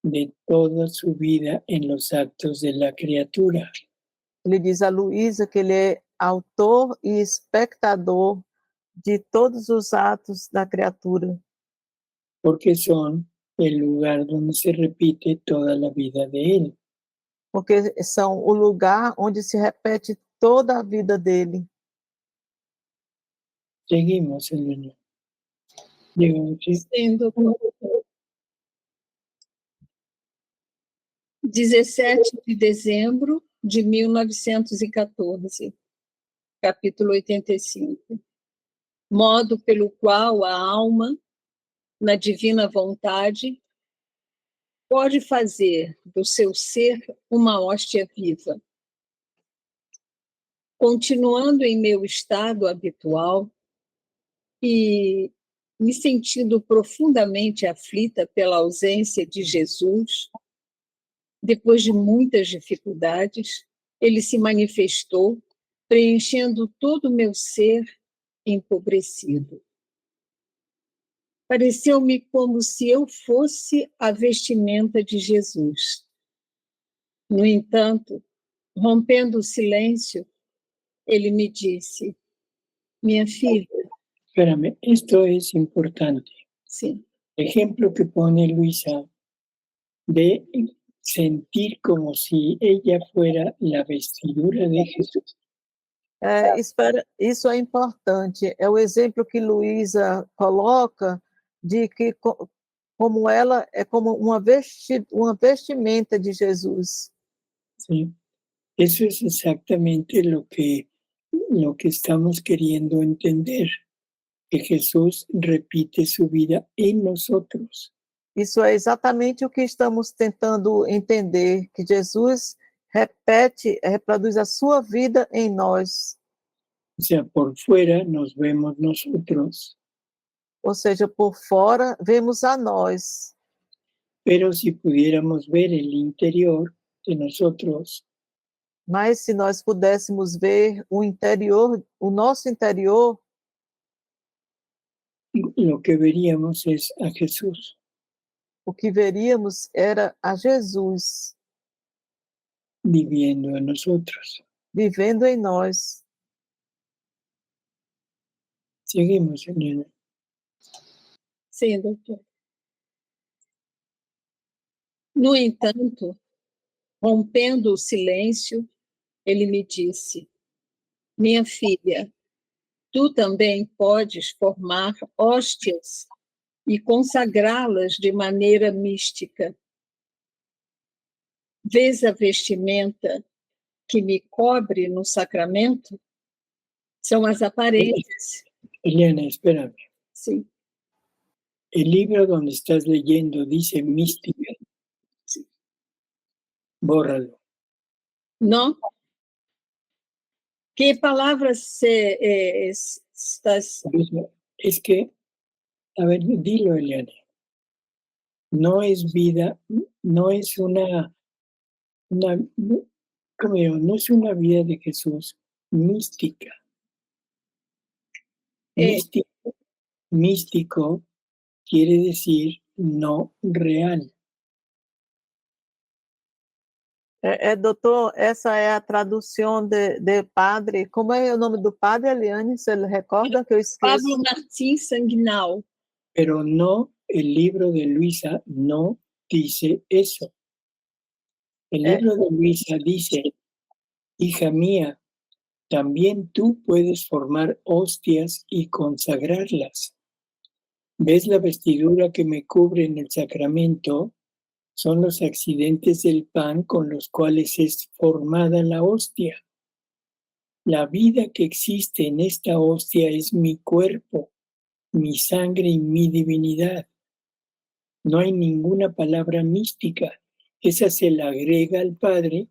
de toda su vida en los actos de la criatura. Ele diz a Luísa que ele é autor e espectador de todos os atos da criatura. Porque son el lugar donde se repite toda la vida de Él. Porque são o lugar onde se repete toda a vida dele. Seguimos, Elena. Llegamos, ¿sí? Sim, doutor. 17 de dezembro de 1914, capítulo 85. Modo pelo qual a alma, na divina vontade, pode fazer do seu ser uma hóstia viva. Continuando em meu estado habitual e me sentindo profundamente aflita pela ausência de Jesus, depois de muitas dificuldades, ele se manifestou, preenchendo todo o meu ser empobrecido. Pareceu-me como se eu fosse a vestimenta de Jesus. No entanto, rompendo o silêncio, ele me disse: minha filha. Espérame, esto es importante. Sim. El ejemplo que pone Luisa de sentir como si ella fuera la vestidura de Jesús. Isso é importante. É o exemplo que Luísa coloca de que como ela é como uma vestimenta de Jesus. Sí. Eso es exactamente lo que estamos queriendo entender, que Jesús repite su vida en nosotros. Isso é exatamente o que estamos tentando entender, que Jesus reproduz a sua vida em nós. O sea, por fuera nos vemos nosotros. Ou seja, por fora vemos a nós. Pero si pudiéramos ver el interior de nosotros, mas se nós pudéssemos ver o interior, o nosso interior, lo que veríamos es a Jesús. o que veríamos era a Jesus. viviendo en nosotros. vivendo em nós. Seguimos, Eliana. Sim, doutor. No entanto, rompendo o silêncio, ele me disse: minha filha, tu também podes formar hóstias e consagrá-las de maneira mística. Vês a vestimenta que me cobre no sacramento? São as aparências. Eliana, espérame. Sim. El libro donde estás leyendo dice mística. Bórralo. Não? Que palavras estás... Es que, a ver, dilo, Eliana. No es vida, no es ¿cómo digo? No es una vida de Jesús mística. Místico quiere decir no real. Doutor, essa é a tradução de padre. Como é o nome do padre, Eliane? Você recorda que eu esqueço? Pablo Martins Sanguinal. Pero no, el libro de Luisa no dice eso. El libro de Luisa dice, hija mía, también tú puedes formar hostias y consagrarlas. ¿Ves la vestidura que me cubre en el sacramento? Son los accidentes del pan con los cuales es formada la hostia. La vida que existe en esta hostia es mi cuerpo, mi sangre y mi divinidad. No hay ninguna palabra mística. Esa se la agrega al Padre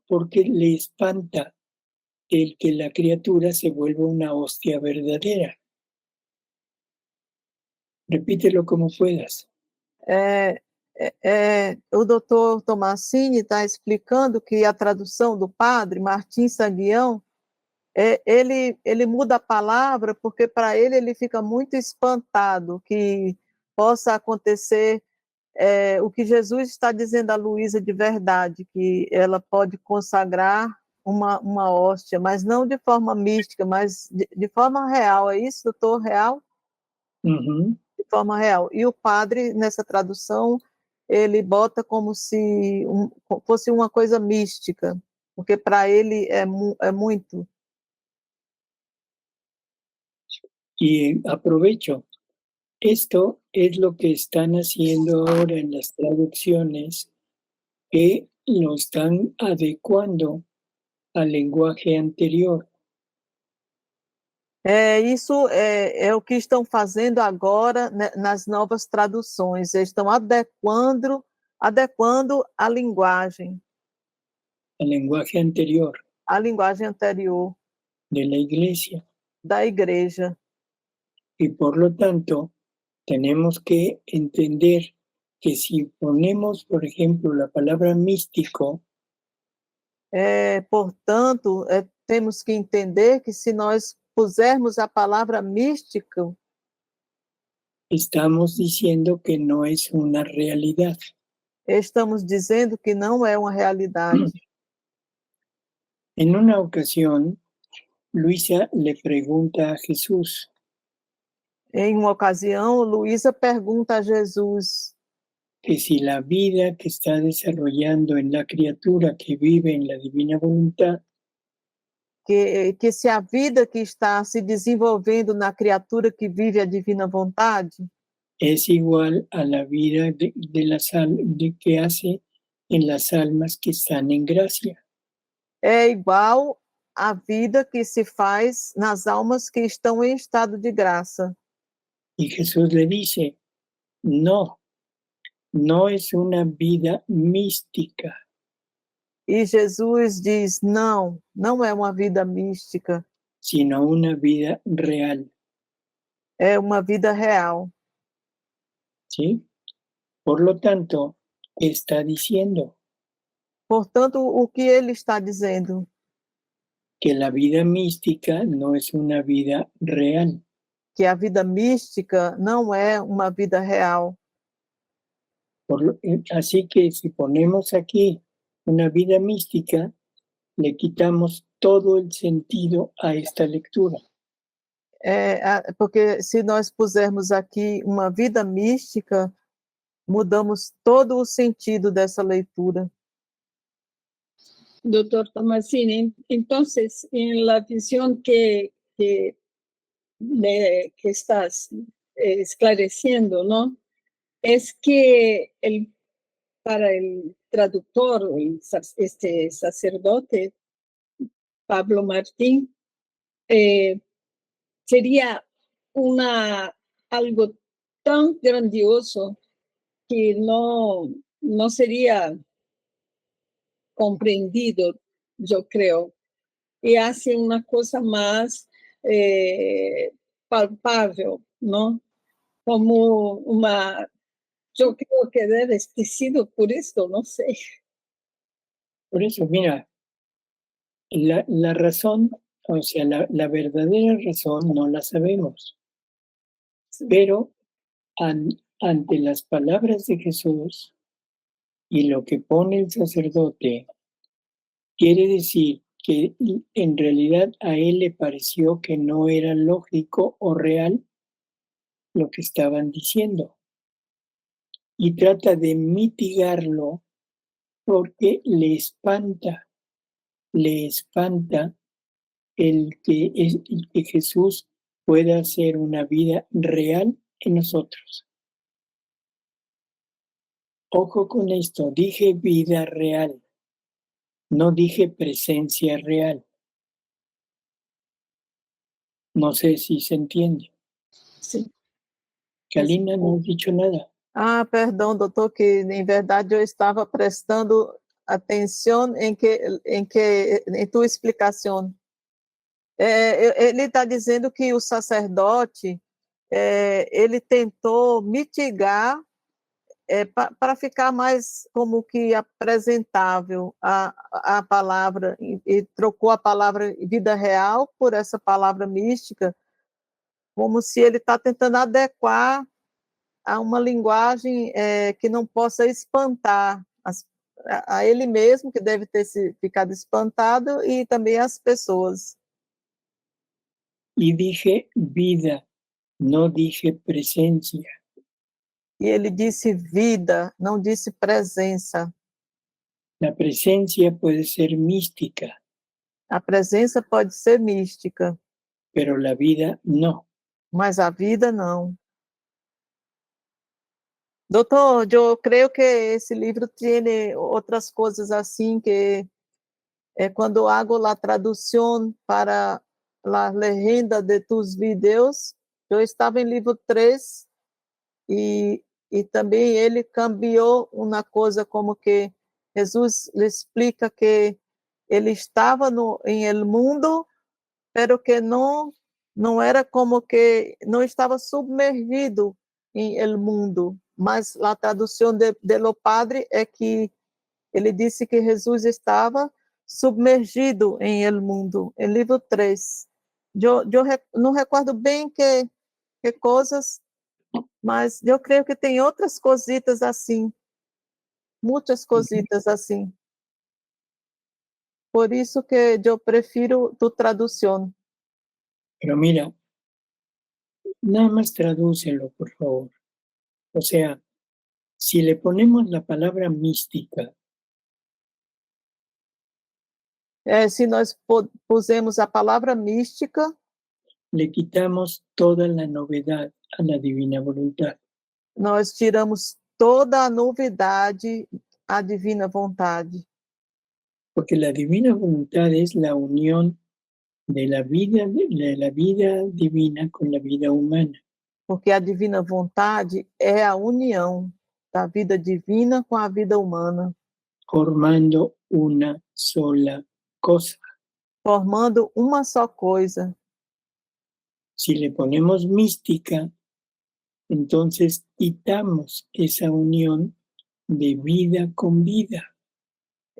porque le espanta el que la criatura se vuelva una hostia verdadera. Repítelo como puedas. O doutor Tomassini está explicando que a tradução do padre Martim Sanguião, ele muda a palavra porque para ele fica muito espantado que possa acontecer o que Jesus está dizendo a Luísa de verdade, que ela pode consagrar uma hóstia, mas não de forma mística, mas de forma real. É isso, doutor? Real? Uhum. De forma real. E o padre, nessa tradução, ele bota como se fosse uma coisa mística, porque para ele é muito. Y aprovecho, esto es lo que están haciendo ahora en las traducciones, que lo están adecuando al lenguaje anterior. Isso é o que estão fazendo agora, né, nas novas traduções. Eles estão adequando a linguagem. El lenguaje anterior. A linguagem anterior. De la iglesia. Da igreja. Y por lo tanto, tenemos que entender que si ponemos, por ejemplo, la palabra místico, portanto, temos que entender que se nós pusermos a palavra místico, estamos diciendo que no es una realidad. Estamos dizendo que não é uma realidade. En una ocasión, Luisa le pregunta a Jesús. Em uma ocasião, Luísa pergunta a Jesus que si la vida que está desarrollando en la criatura que vive en la divina voluntad, que se a vida que está se desenvolvendo na criatura que vive a divina vontade es igual a la vida que hace en las almas que están en gracia. É igual à vida que se faz nas almas que estão em estado de graça. Y Jesús le dice, no es una vida mística. E Jesus diz, não é uma vida mística. Sino una vida real. É uma vida real. ¿Sí? Por lo tanto, ¿qué está diciendo? Portanto, o que ele está dizendo? Que la vida mística no es una vida real. Que a vida mística não é uma vida real. Así que si ponemos aquí una vida mística, le quitamos todo el sentido a esta lectura. Porque se nós pusermos aqui uma vida mística, mudamos todo o sentido dessa leitura. Doctor Tomasini, entonces, en la visión que estás esclareciendo, ¿no? Es que para el traductor, este sacerdote, Pablo Martín, sería algo tan grandioso que no sería comprendido, yo creo, y hace una cosa más palpable, ¿no? Como yo creo que debe ter sido por esto, no sé. Por eso, mira, la razón, o sea, la verdadera razón no la sabemos, Sí. pero ante las palabras de Jesús y lo que pone el sacerdote, quiere decir que en realidad a él le pareció que no era lógico o real lo que estaban diciendo. Y trata de mitigarlo porque le espanta el que Jesús pueda hacer una vida real en nosotros. Ojo con esto, dije vida real, no dije presencia real. No sé si se entiende. Sí. Kalina, no has dicho nada. Perdão, doutor, que em verdade eu estava prestando atenção em tua explicação. Ele está dizendo que o sacerdote, ele tentou mitigar para ficar mais como que apresentável a palavra, e trocou a palavra vida real por essa palavra mística, como se ele está tentando adequar a uma linguagem que não possa espantar a ele mesmo, que deve ter ficado espantado, e também as pessoas. Y dije vida, no dije presencia. E ele disse vida, não disse presença. La presencia puede ser mística, A presença pode ser mística, pero la vida no. mas a vida não. Doutor, eu creio que esse livro tem outras coisas assim, que quando hago a tradução para a legenda de tus vídeos, eu estava em livro 3 e também ele cambiou uma coisa, como que Jesus lhe explica que ele estava em el mundo, pero que não era como que não estava submergido em el mundo, mas a tradução de lo Padre é que ele disse que Jesus estava submergido em el mundo, em livro 3. Eu não recordo bem que coisas, mas eu creio que tem outras cositas assim, muitas cositas assim. Por isso que eu prefiro tu tradução. Pero mira, nada más tradúcelo, por favor. O sea, si le ponemos la palabra mística, Se nós pusemos a palavra mística, le quitamos toda la novedad a la divina voluntad. nós tiramos toda a novidade à divina vontade. Porque la divina voluntad es la unión de la vida divina con la vida humana. Porque a divina vontade é a união da vida divina com a vida humana, formando una sola cosa. formando uma só coisa. Si le ponemos mística, entonces quitamos esa unión de vida con vida.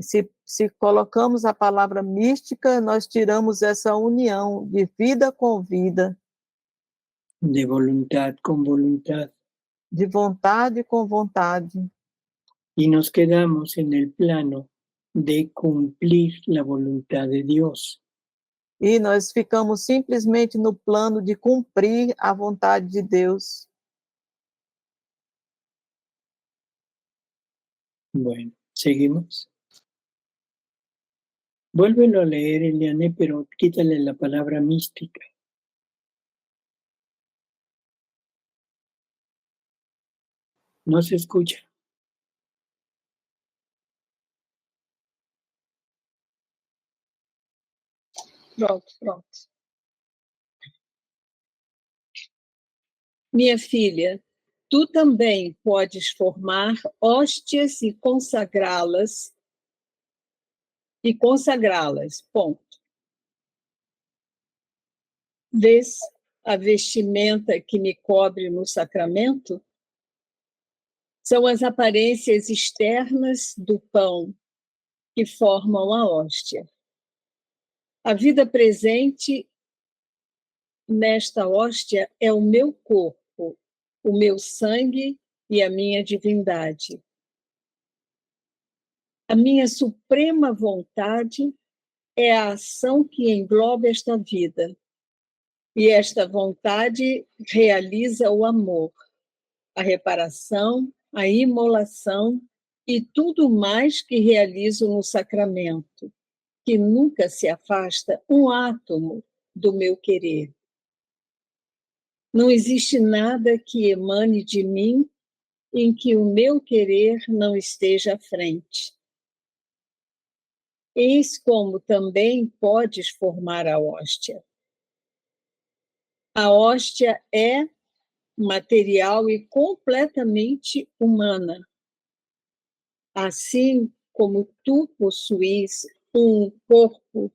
Se colocamos a palavra mística, nós tiramos essa união de vida com vida, de voluntad con voluntad. de vontade com vontade. Y nos quedamos en el plano de cumplir la voluntad de Dios. E nós ficamos simplesmente no plano de cumprir a vontade de Deus. Bueno, seguimos. Vuélvelo a leer, Eliane, pero quítale la palabra mística. No se escucha. Pronto. Minha filha, tu também podes formar hóstias e consagrá-las, ponto. Vês a vestimenta que me cobre no sacramento? São as aparências externas do pão que formam a hóstia. A vida presente nesta hóstia é o meu corpo, o meu sangue e a minha divindade. A minha suprema vontade é a ação que engloba esta vida. E esta vontade realiza o amor, a reparação, a imolação e tudo mais que realizo no sacramento, que nunca se afasta um átomo do meu querer. Não existe nada que emane de mim em que o meu querer não esteja à frente. Eis como também podes formar a hóstia. A hóstia é material e completamente humana. Assim como tu possuis um corpo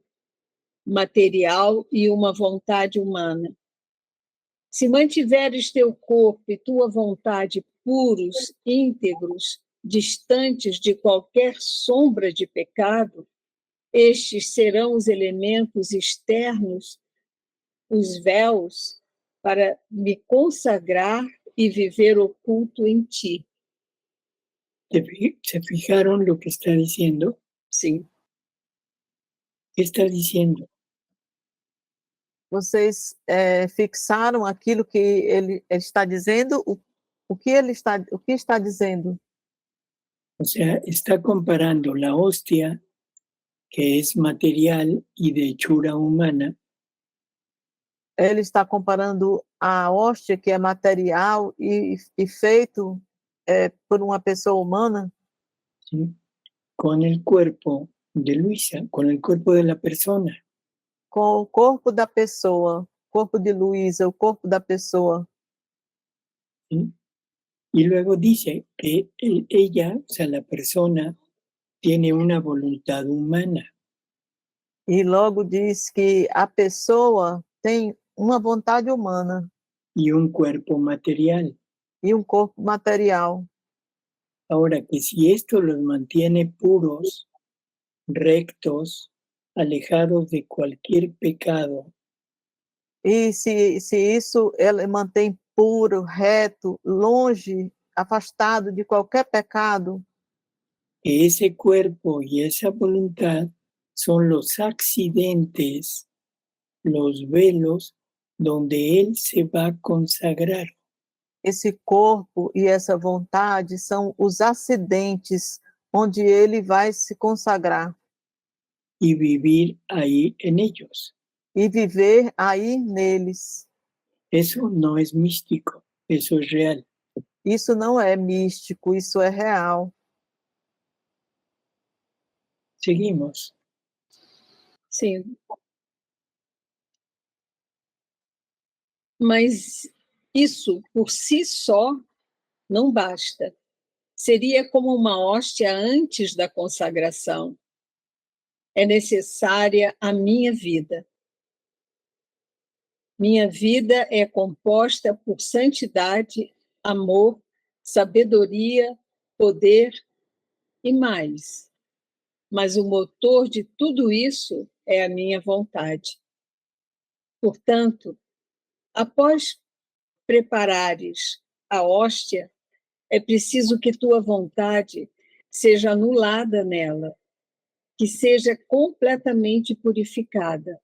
material e uma vontade humana. Se mantiveres teu corpo e tua vontade puros, íntegros, distantes de qualquer sombra de pecado, estes serão os elementos externos, os véus, para me consagrar e viver oculto em ti. ¿Se fijaron lo que está diciendo? Sim. ¿Qué está diciendo? Vocês fixaram aquilo que ele está dizendo? O que está dizendo? O sea, está comparando la hostia, que es material y de hechura humana, Ele está comparando a hóstia, que é material e feito por uma pessoa humana, ¿sí?, con el cuerpo de Luisa, con el cuerpo de la persona. com o corpo da pessoa, corpo de Luísa, o corpo da pessoa. ¿Sí? Y luego dice que ella, o sea, la persona, tiene una voluntad humana. E logo diz que a pessoa tem uma vontade humana Y un cuerpo material. e um corpo material. Ahora, que si esto los mantiene puros, rectos, alejados de cualquier pecado, E se isso ele mantém puro, reto, longe, afastado de qualquer pecado, que ese cuerpo y esa voluntad son los accidentes, los velos donde Él se va a consagrar. esse corpo e essa vontade são os acidentes onde ele vai se consagrar Y vivir ahí en ellos. e viver aí neles. Eso no es místico, eso es real. Isso não é místico, isso é real. Seguimos. Sim. Mas isso, por si só, não basta. Seria como uma hóstia antes da consagração. É necessária a minha vida. Minha vida é composta por santidade, amor, sabedoria, poder e mais. Mas o motor de tudo isso é a minha vontade. Portanto, após preparares a hóstia, é preciso que tua vontade seja anulada nela, que seja completamente purificada,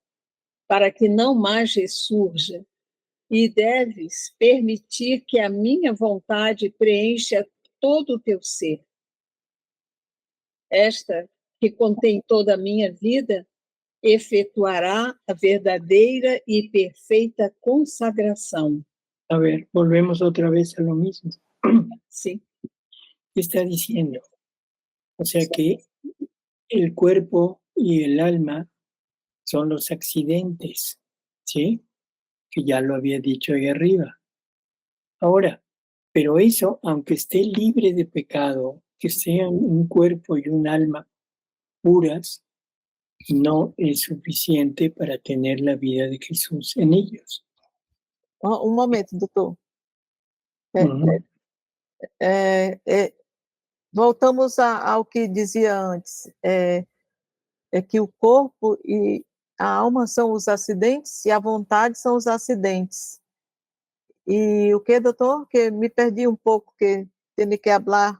para que não mais ressurja, e deves permitir que a minha vontade preencha todo o teu ser. Esta, que contém toda a minha vida, efetuará a verdadeira e perfeita consagração. A ver, volvemos otra vez a lo mismo. Sim. ¿Qué está diciendo? O sea que el cuerpo y el alma son los accidentes, ¿sí? Que ya lo había dicho ahí arriba. Ahora, pero eso, aunque esté libre de pecado, que sean un cuerpo y un alma puras, no es suficiente para tener la vida de Jesús en ellos. Um momento, doutor. É, Ujú. Voltamos ao que dizia antes, é que o corpo e a alma são os acidentes e a vontade são os acidentes. E o que, doutor? Que me perdi um pouco, que tem que falar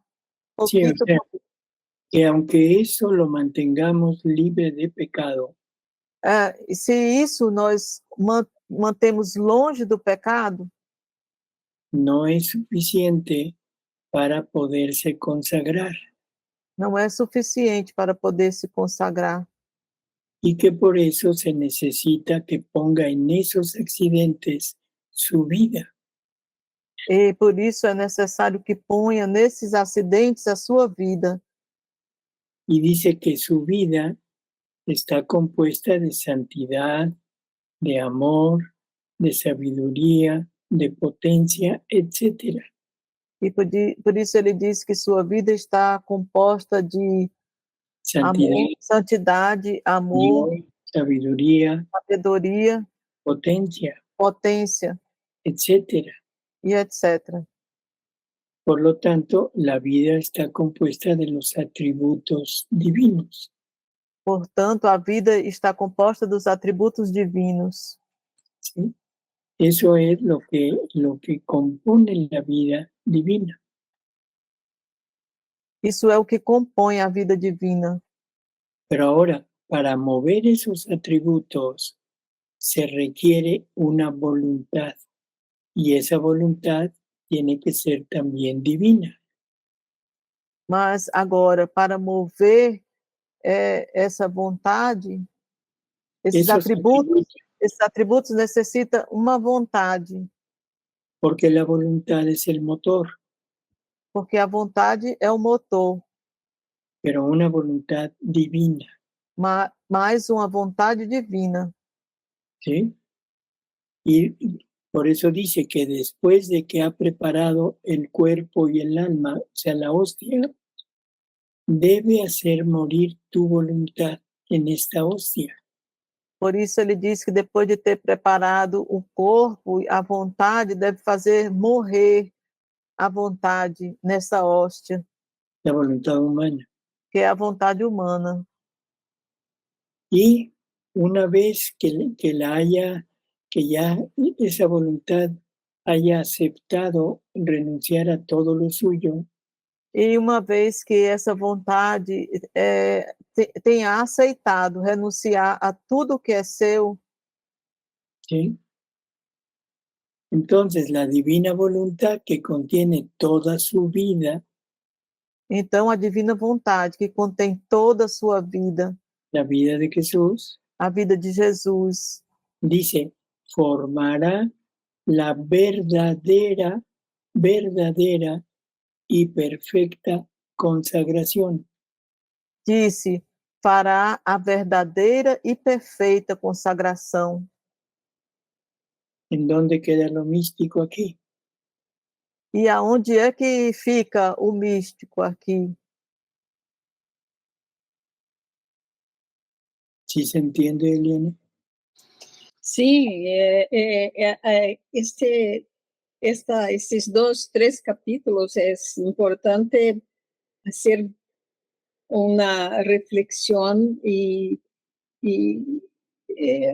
Sí, o pouquinho. sea, que aunque eso lo mantengamos libre de pecado, E se isso nós mantemos longe do pecado, no es suficiente para poderse consagrar, não é suficiente para poder se consagrar. y que por eso se necesita que ponga en esos accidentes su vida. E por isso é necessário que ponha nesses acidentes a sua vida. Y dice que su vida está compuesta de santidad, de amor, de sabiduría, de potencia, etc. E por isso ele diz que sua vida está composta de Santidad, amor, santidade, amor, Dios, sabiduría, sabedoria, potencia, potência etc. e etc. Por lo tanto, la vida está compuesta de los atributos divinos. Portanto, a vida está composta dos atributos divinos. ¿Sí? Eso es lo que compone la vida divina. Isso é o que compõe a vida divina. Pero ahora, para mover esos atributos, se requiere una voluntad. Y esa voluntad tiene que ser también divina. Mas agora, para mover essa vontade, esses Esos atributos necessitam uma vontade, porque la voluntad es el motor, porque a vontade é o motor, pero una voluntad divina. mais uma vontade divina. ¿Sí? Y por eso dice que después de que ha preparado el cuerpo y el alma, o sea, la hostia, debe hacer morir tu voluntad en esta hostia. Por isso ele diz que depois de ter preparado o corpo, a vontade deve fazer morrer a vontade nessa hóstia, La voluntad humana. que é a vontade humana. Y una vez que ya esa voluntad haya aceptado renunciar a todo lo suyo, E uma vez que essa vontade tenha aceitado renunciar a tudo que é seu, ¿sí? Entonces la divina voluntad que contiene toda su vida, então a divina vontade que contém toda a sua vida, la vida de Jesús, a vida de Jesus, dice, formará la verdadera y perfecta consagración. disse, fará a verdadeira e perfeita consagração. ¿En dónde queda lo místico aquí? E aonde é que fica o místico aqui? ¿Sí se entiende, Eliana? Sí, esses 2, 3 capítulos es importante hacer una reflexión y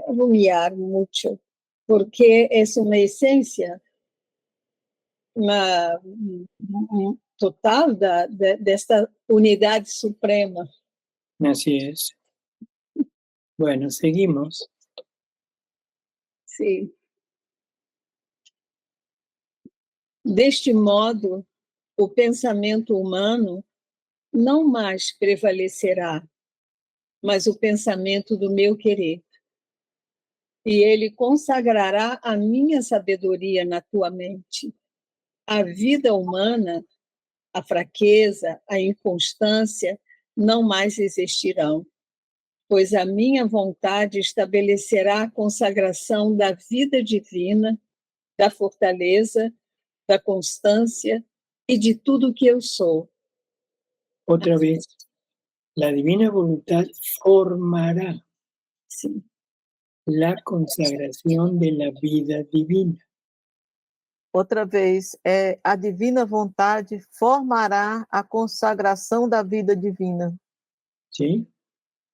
rumiar mucho, porque es una esencia total desta unidade suprema. Así es. Bueno, seguimos. Sim. Deste modo, o pensamento humano não mais prevalecerá, mas o pensamento do meu querer. E ele consagrará a minha sabedoria na tua mente. A vida humana, a fraqueza, a inconstância não mais existirão, pois a minha vontade estabelecerá a consagração da vida divina, da fortaleza, da constância e de tudo que eu sou. Otra vez, la divina voluntad formará Sim. la consagración de la vida divina. Outra vez, a divina vontade formará a consagração da vida divina. ¿Sí?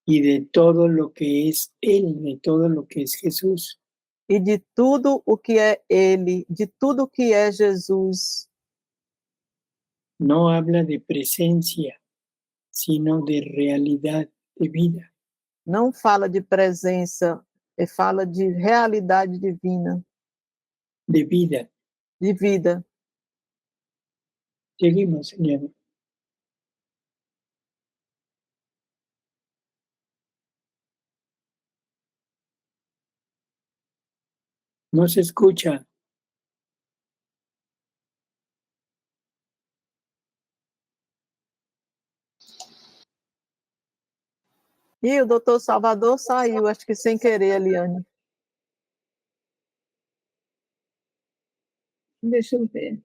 Y de todo lo que es Él, de todo lo que es Jesús. E de tudo o que é Ele, de tudo o que é Jesus. No habla de presencia, sino de realidad de vida. Não fala de presença, fala de realidade divina, De vida. de vida. Seguimos, Eliana. No se escucha. E o doutor Salvador saiu, acho que sem querer, Eliane. Deixa eu ver.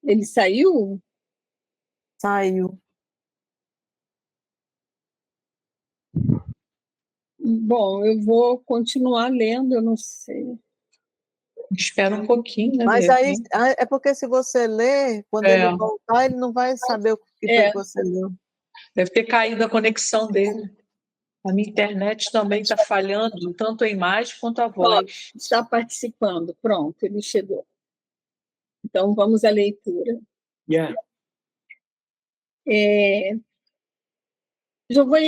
Ele saiu? Saiu. Bom, eu vou continuar lendo, eu não sei. Espera um pouquinho, né? Mas de aí, repente. é porque se você ler, quando ele voltar, ele não vai saber o que foi que você leu. Deve ter caído a conexão dele. A minha internet também está falhando, tanto a imagem quanto a voz. Está participando, pronto, ele chegou. Então, vamos à leitura. Ya. Eu vou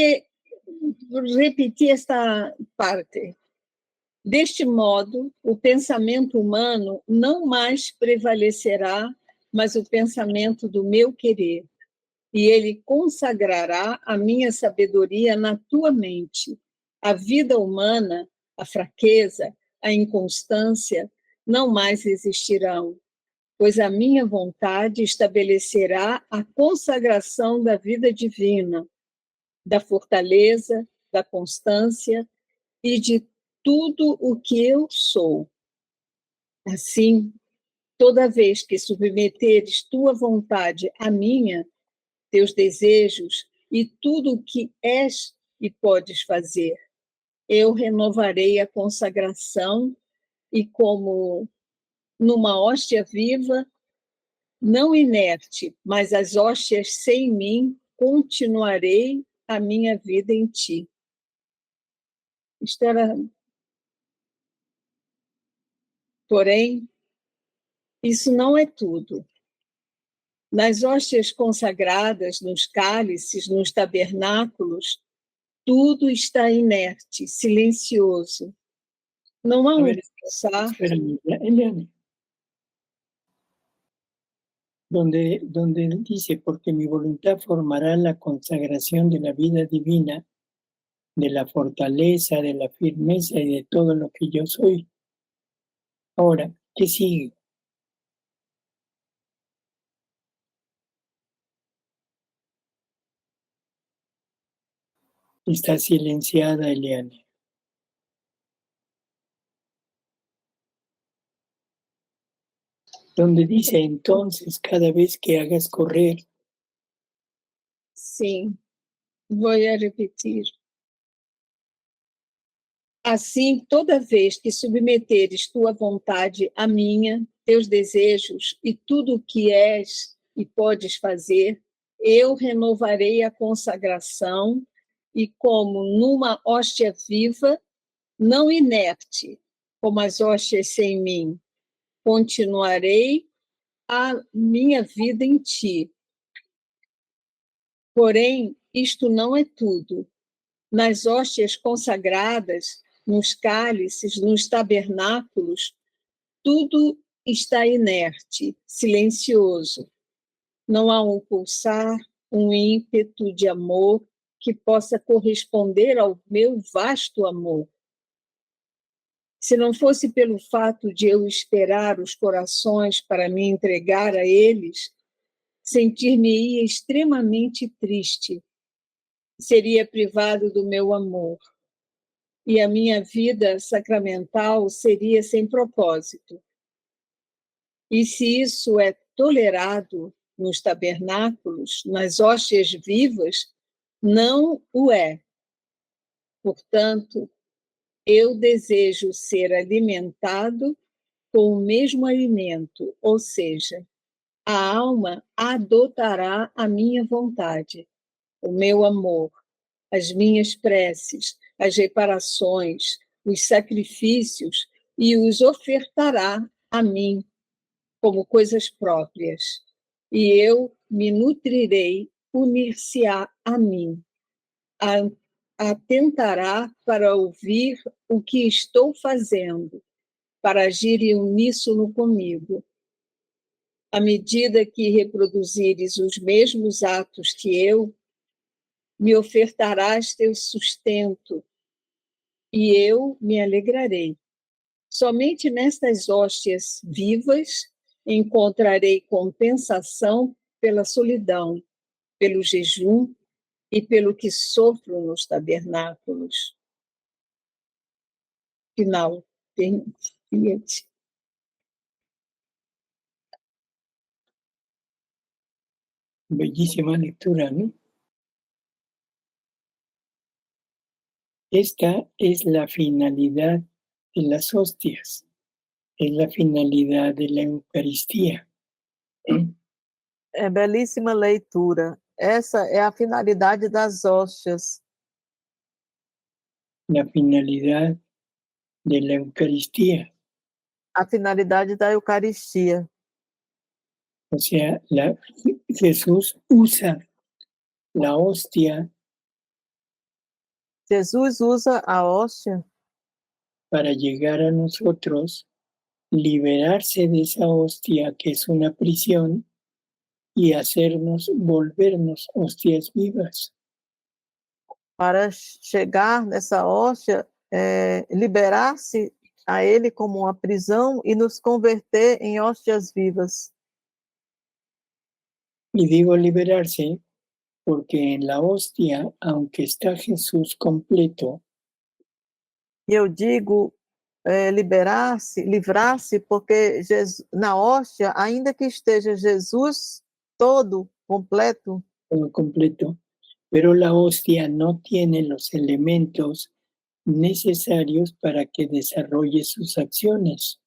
repetir esta parte. Deste modo, o pensamento humano não mais prevalecerá, mas o pensamento do meu querer. E ele consagrará a minha sabedoria na tua mente. A vida humana, a fraqueza, a inconstância não mais existirão, pois a minha vontade estabelecerá a consagração da vida divina, da fortaleza, da constância e de tudo o que eu sou. Assim, toda vez que submeteres tua vontade à minha, teus desejos e tudo o que és e podes fazer, eu renovarei a consagração e, como numa hóstia viva, não inerte, mas as hóstias sem mim, continuarei a minha vida em ti. Isto era... Porém, isso não é tudo. Nas hóstias consagradas, nos cálices, nos tabernáculos, tudo está inerte, silencioso. Não há pensar. Espérame, Eliana. Donde dice, porque mi voluntad formará la consagración de la vida divina, de la fortaleza, de la firmeza y de todo lo que yo soy. Ahora, ¿qué sigue? Está silenciada, Eliana. Donde dice, entonces, cada vez que hagas correr. Sim, vou repetir. Assim, toda vez que submeteres tua vontade à minha, teus desejos e tudo o que és e podes fazer, eu renovarei a consagração e, como numa hóstia viva, não inerte, como as hóstias sem mim, continuarei a minha vida em ti. Porém, isto não é tudo. Nas hóstias consagradas, nos cálices, nos tabernáculos, tudo está inerte, silencioso. Não há um pulsar, um ímpeto de amor que possa corresponder ao meu vasto amor. Se não fosse pelo fato de eu esperar os corações para me entregar a eles, sentir-me-ia extremamente triste. Seria privado do meu amor. E a minha vida sacramental seria sem propósito. E se isso é tolerado nos tabernáculos, nas hóstias vivas, não o é. Portanto, eu desejo ser alimentado com o mesmo alimento, ou seja, a alma adotará a minha vontade, o meu amor, as minhas preces, as reparações, os sacrifícios e os ofertará a mim como coisas próprias. E eu me nutrirei, unir-se-á a mim, atentará para ouvir o que estou fazendo, para agir em uníssono comigo. À medida que reproduzires os mesmos atos que eu, me ofertarás teu sustento, e eu me alegrarei. Somente nestas hóstias vivas encontrarei compensação pela solidão, pelo jejum e pelo que sofro nos tabernáculos. Final. Fiat. Bellísima lectura, ¿no? Esta es la finalidad de las hostias, es la finalidad de la Eucaristía. É belíssima leitura. Essa é a finalidade das hóstias. La finalidad de la Eucaristía. A finalidade da Eucaristia. O sea, Jesús usa la hostia Jesus usa a hóstia para llegar a nosotros, liberarse de esa hostia que es una prisión y hacernos volvernos hostias vivas. para chegar nessa hóstia, liberar-se a ele como uma prisão e nos converter em hóstias vivas. Y digo liberarse porque en la hostia, aunque está Jesús completo, E eu digo liberar-se, livrar-se, porque na hóstia, ainda que esteja Jesus todo, completo, todo completo, pero la hostia no tiene los elementos necesarios para que desarrolle sus acciones.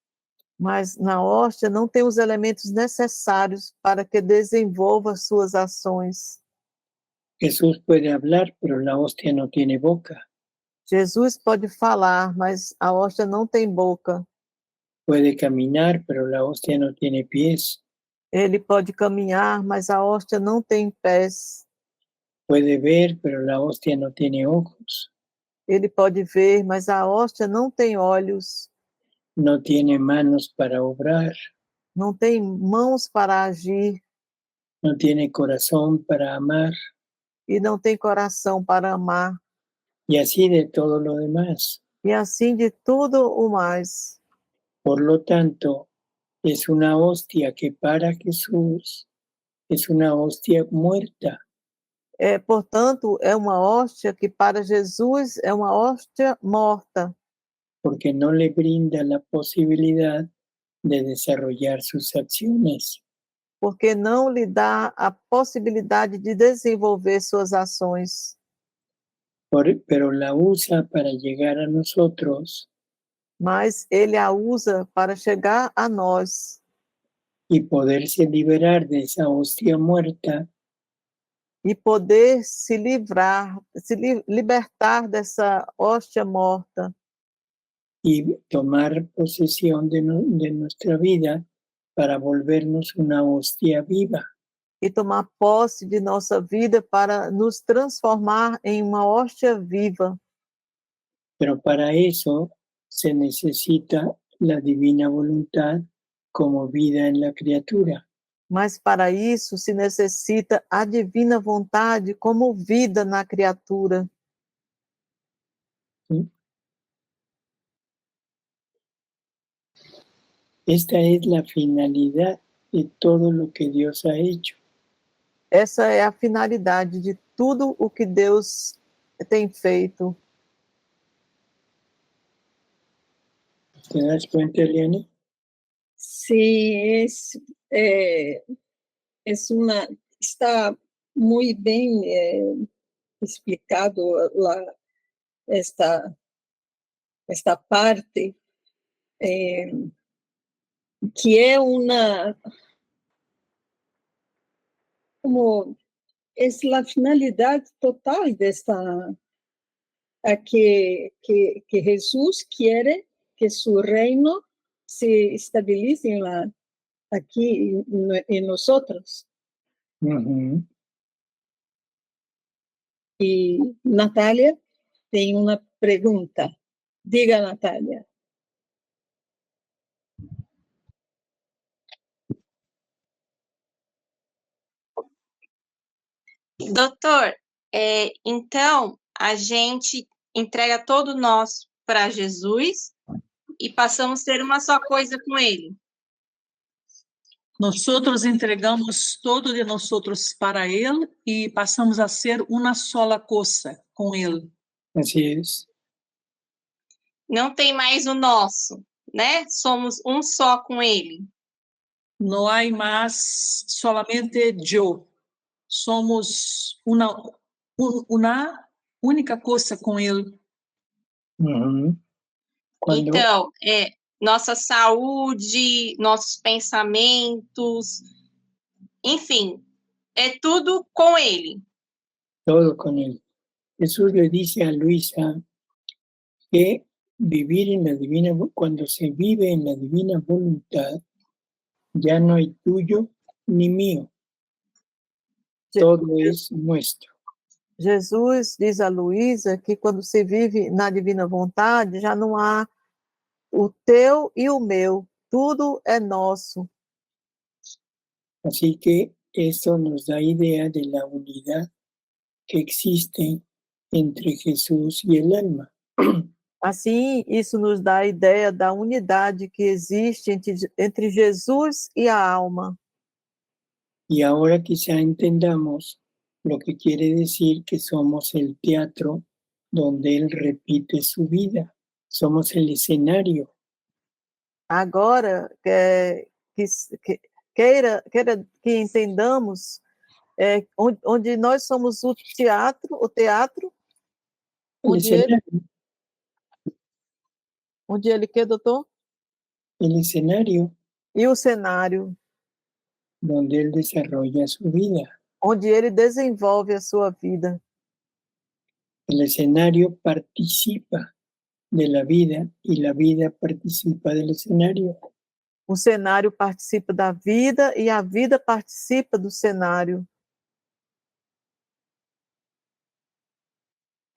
mas na hóstia não tem os elementos necessários para que desenvolva suas ações. Jesús puede hablar, pero la hostia no tiene boca. Jesus pode falar, mas a hóstia não tem boca. Puede caminar, pero la hostia no tiene pies. Ele pode caminhar, mas a hóstia não tem pés. Puede ver, pero la hostia no tiene ojos. Ele pode ver, mas a hóstia não tem olhos. No tiene manos para obrar. Não tem mãos para agir. No tiene corazón para amar. E não tem coração para amar. Y así de todo lo demás. E assim de tudo o mais. Por lo tanto, es una hostia que para Jesús es una hostia muerta. Portanto, é uma hóstia que para Jesus é uma hóstia morta. Porque no le brinda la posibilidad de desarrollar sus acciones. Porque não lhe dá a possibilidade de desenvolver suas ações. Pero la usa para llegar a nosotros. Mas ele a usa para chegar a nós. Y poderse liberar de esa hostia muerta. E poder se livrar, libertar dessa hóstia morta. Y tomar posesión de nuestra vida para volvernos una hostia viva. e tomar posse de nossa vida para nos transformar em uma hóstia viva. Pero para eso se necesita la divina voluntad como vida en la criatura. Mas para isso se necessita a divina vontade como vida na criatura. ¿Sí? Esta es la finalidad de todo lo que Dios ha hecho. Essa é a finalidade de tudo o que Deus tem feito. ¿Te das cuenta, Eliane? Sí, está muy bien explicado esta parte, que es la finalidad total de que Jesús quiere que su reino se estabilice aquí en nosotros. Uh-huh. Y Natalia tiene una pregunta. Diga, Natalia. Doutor, então a gente entrega todo nós para Jesus e passamos a ser uma só coisa com Ele. Nosotros entregamos todo de nosotros para Él y pasamos a ser una sola cosa con Él. Así es. Não tem mais o nosso, né? Somos um só com Ele. No hay más solamente yo. Somos una única cosa con Él. Uh-huh. Então, nossa saúde, nossos pensamentos, enfim, é tudo com Ele. Todo con Él. Jesús le dice a Luisa que vivir en la divina, cuando se vive en la divina voluntad, ya no hay tuyo ni mío. Todo es nuestro. Jesus diz a Luísa que quando se vive na divina vontade, já não há o teu e o meu, tudo é nosso. Así que esto nos da idea de la unidad que existe entre Jesús y el alma. Assim, isso nos dá a ideia da unidade que existe entre Jesus e a alma. Y ahora quizá entendamos lo que quiere decir que somos el teatro donde Él repite su vida. Somos el escenario. Agora, que entendamos onde nós somos o teatro, onde ele que, doutor? El escenario E o cenário, donde Él desarrolla su vida. onde ele desenvolve a sua vida. El escenario participa de la vida y la vida participa del escenario. O cenário participa da vida e a vida participa do cenário.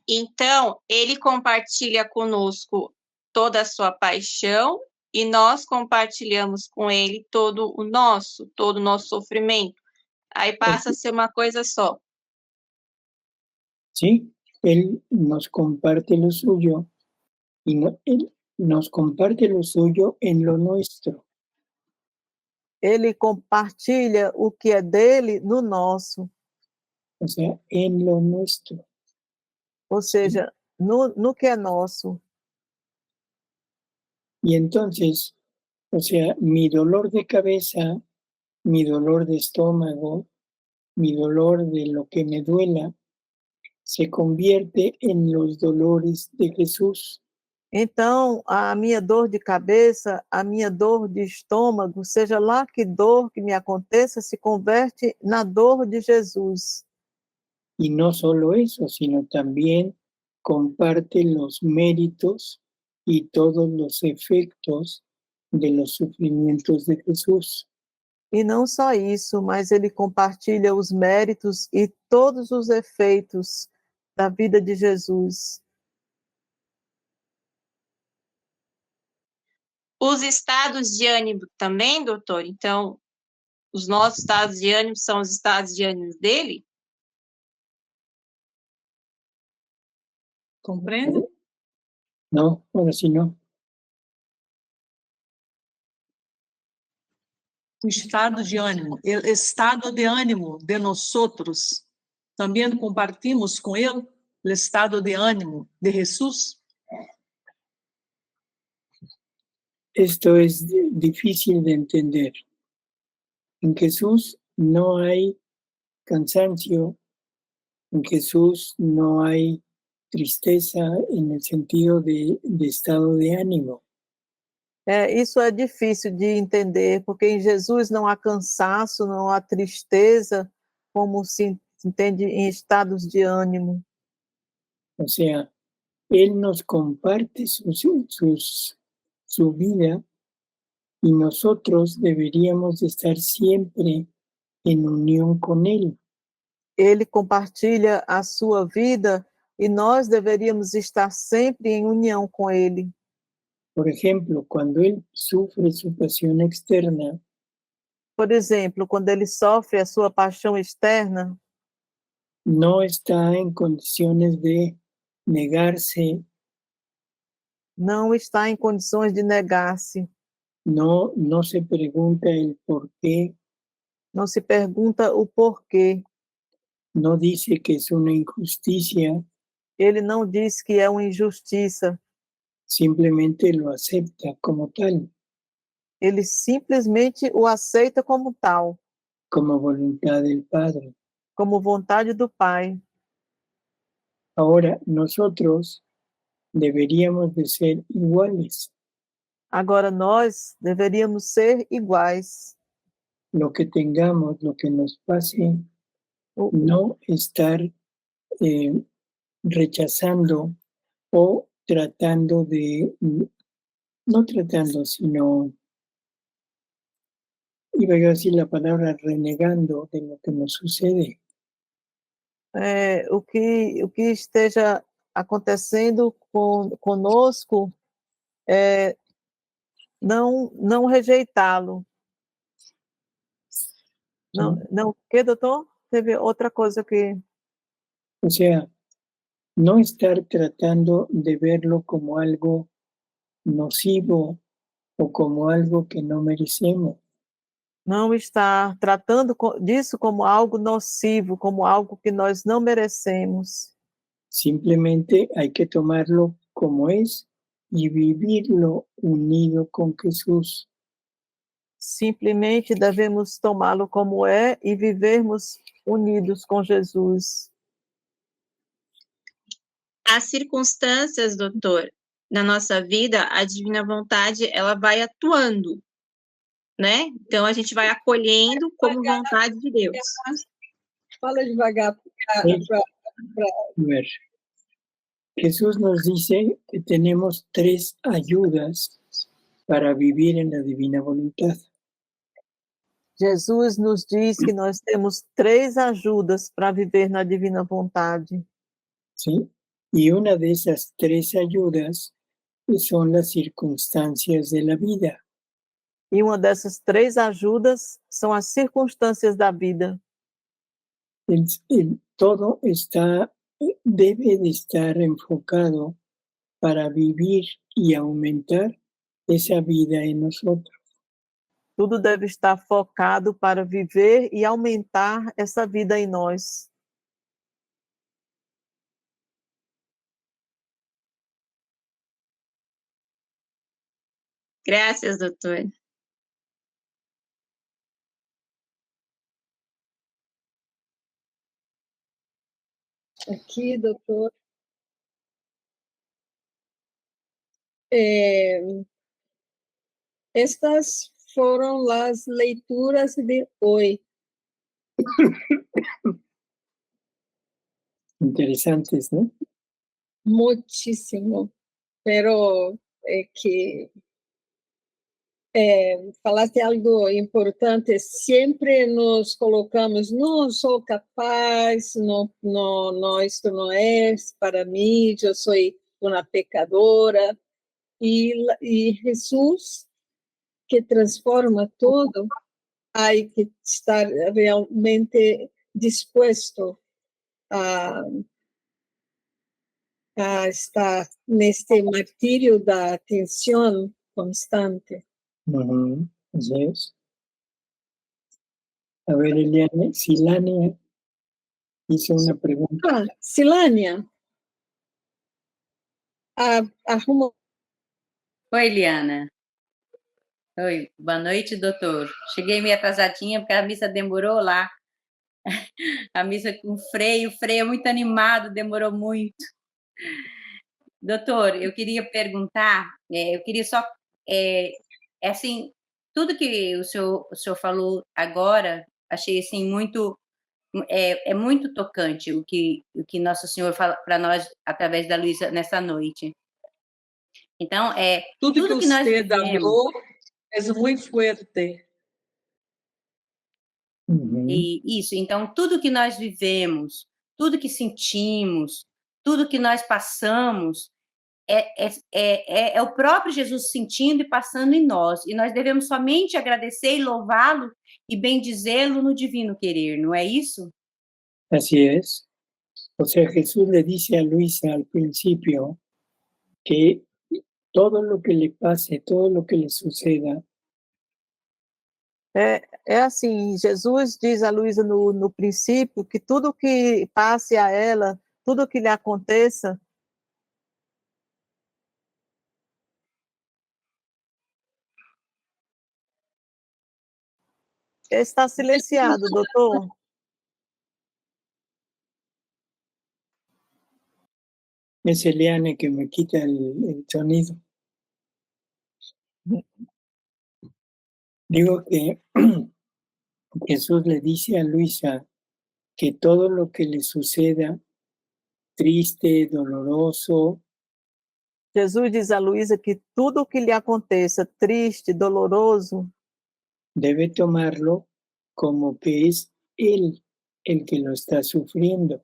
Então, Ele compartilha conosco toda a sua paixão e nós compartilhamos com Ele todo o nosso sofrimento. Aí passa a ser uma coisa só. Sí, Él nos comparte lo suyo y Él nos comparte lo suyo en lo nuestro. Ele compartilha o que é dele no nosso. O sea, en lo nuestro. Ou seja, no que é nosso. Y entonces, o sea, mi dolor de cabeza, mi dolor de estómago, mi dolor de lo que me duela, se convierte en los dolores de Jesús. Então, a minha dor de cabeça, a minha dor de estômago, seja lá que dor que me aconteça, se converte na dor de Jesus. Y no solo eso, sino también comparte los méritos y todos los efectos de los sufrimientos de Jesús. E não só isso, mas ele compartilha os méritos e todos os efeitos da vida de Jesus. Os estados de ânimo também, doutor? Então, os nossos estados de ânimo são os estados de ânimo dele? Compreende? No, ahora sí no. O estado de ânimo de nosotros, também compartimos com ele o estado de ânimo de Jesus. Esto es difícil de entender. En Jesús no hay cansancio, en Jesús no hay tristeza en el sentido de estado de ánimo. Isso é difícil de entender, porque em Jesus não há cansaço, não há tristeza, como se entende em estados de ânimo. O sea, Él nos comparte su vida y nosotros deberíamos de estar siempre en unión con Él. Ele compartilha a sua vida e nós deveríamos estar sempre em união com ele. Por ejemplo, cuando Él sufre su pasión externa, Por exemplo, quando ele sofre a sua paixão externa, no está en condiciones de negarse, não está em condições de negar-se, no se pregunta el por qué, não se pergunta o porquê. no dice que es una injusticia, Ele não diz que é uma injustiça, simplemente lo acepta como tal, ele simplesmente o aceita como tal, como voluntad del Padre. como vontade do Pai. Ahora, nosotros deberíamos de ser iguales. Agora nós deveríamos ser iguais. Lo que tengamos, lo que nos pase, O- no estar rechazando o tratando de, no tratando, sino, iba yo a decir la palabra renegando de lo que nos sucede. o que esteja acontecendo conosco, não rejeitá-lo. Não, o que, doutor? Teve outra coisa que... O sea, no estar tratando de verlo como algo nocivo o como algo que no merecemos. Não estar tratando disso como algo nocivo, como algo que nós não merecemos. Simplemente hay que tomarlo como es y vivirlo unido con Jesús. Simplesmente devemos tomá-lo como é e vivermos unidos com Jesus. As circunstâncias, doutor, na nossa vida, a divina vontade, ela vai atuando, né? Então, a gente vai acolhendo como vontade de Deus. Fala devagar para A ver, Jesús nos dice que tenemos 3 ayudas para vivir en la divina voluntad. Jesus nos diz que nós temos 3 ajudas para viver na divina vontade. ¿Sí? Y una de esas 3 ayudas son las circunstancias de la vida. E uma dessas 3 ajudas são as circunstâncias da vida. Todo debe de estar enfocado para vivir y aumentar esa vida en nosotros. Tudo deve estar focado para viver e aumentar essa vida em nós. Graças, doutor. aqui, doutor. Estas foram as leituras de hoje. Interesantes, ¿no? Muitíssimo. Pero que falaste algo importante, sempre nos colocamos, não sou capaz, não, isto não é para mim, eu sou uma pecadora, e Jesus, que transforma tudo, há que estar realmente disposto a, a estar neste martírio da atenção constante. Ujú, así es. A ver, Eliane, Silania hizo una pregunta. Silânia, arruma. Oi, Eliana. Oi, boa noite, doutor. Cheguei meio atrasadinha porque a missa demorou lá. A missa com freio, o freio é muito animado, demorou muito. Doutor, eu queria perguntar, eu queria só, assim, tudo que o senhor falou agora, achei assim muito, é muito tocante o que Nosso Senhor fala para nós através da Luísa nessa noite. Então, Tudo que tudo que nós usted vivemos, habló es muy fuerte. Ujú, e isso, então tudo que nós vivemos, tudo que sentimos, tudo que nós passamos, é o próprio Jesus sentindo e passando em nós. E nós devemos somente agradecer e louvá-lo e bendizê-lo no divino querer, não é isso? así es. O sea, Jesús le dice a Luisa al principio que todo lo que le pase, todo lo que le suceda, É assim, Jesus diz a Luísa no princípio que tudo que passe a ela, tudo que lhe aconteça, está silenciado, doutor. es Eliane que me quita el sonido. Digo que Jesús le dice a Luisa que todo lo que le suceda, triste, doloroso, Jesus diz a Luísa que tudo o que lhe aconteça, triste, doloroso, debe tomarlo como que es Él el que lo está sufriendo.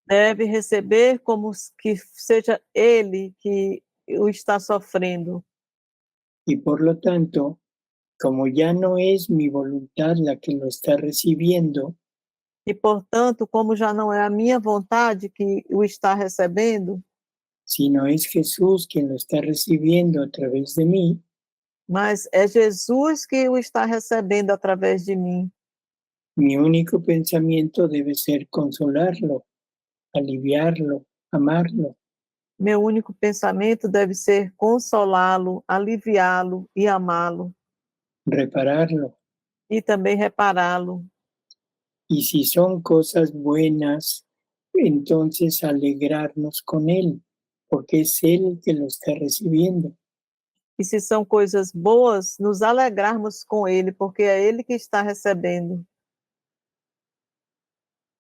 deve receber como que seja ele que o está sofrendo. Y por lo tanto, como ya no es mi voluntad la que lo está recibiendo, E, portanto, como já não é a minha vontade que o está recebendo, sino es Jesús quien lo está recibiendo a través de mí, mas é Jesus que o está recebendo através de mim. mi único pensamiento debe ser consolarlo, aliviarlo, amarlo, Meu único pensamento deve ser consolá-lo, aliviá-lo e amá-lo, repararlo. e também repará-lo. Y si son cosas buenas, entonces alegrarnos con Él, porque es Él el que lo está recibiendo. E se são coisas boas, nos alegrarmos com ele, porque é ele que está recebendo.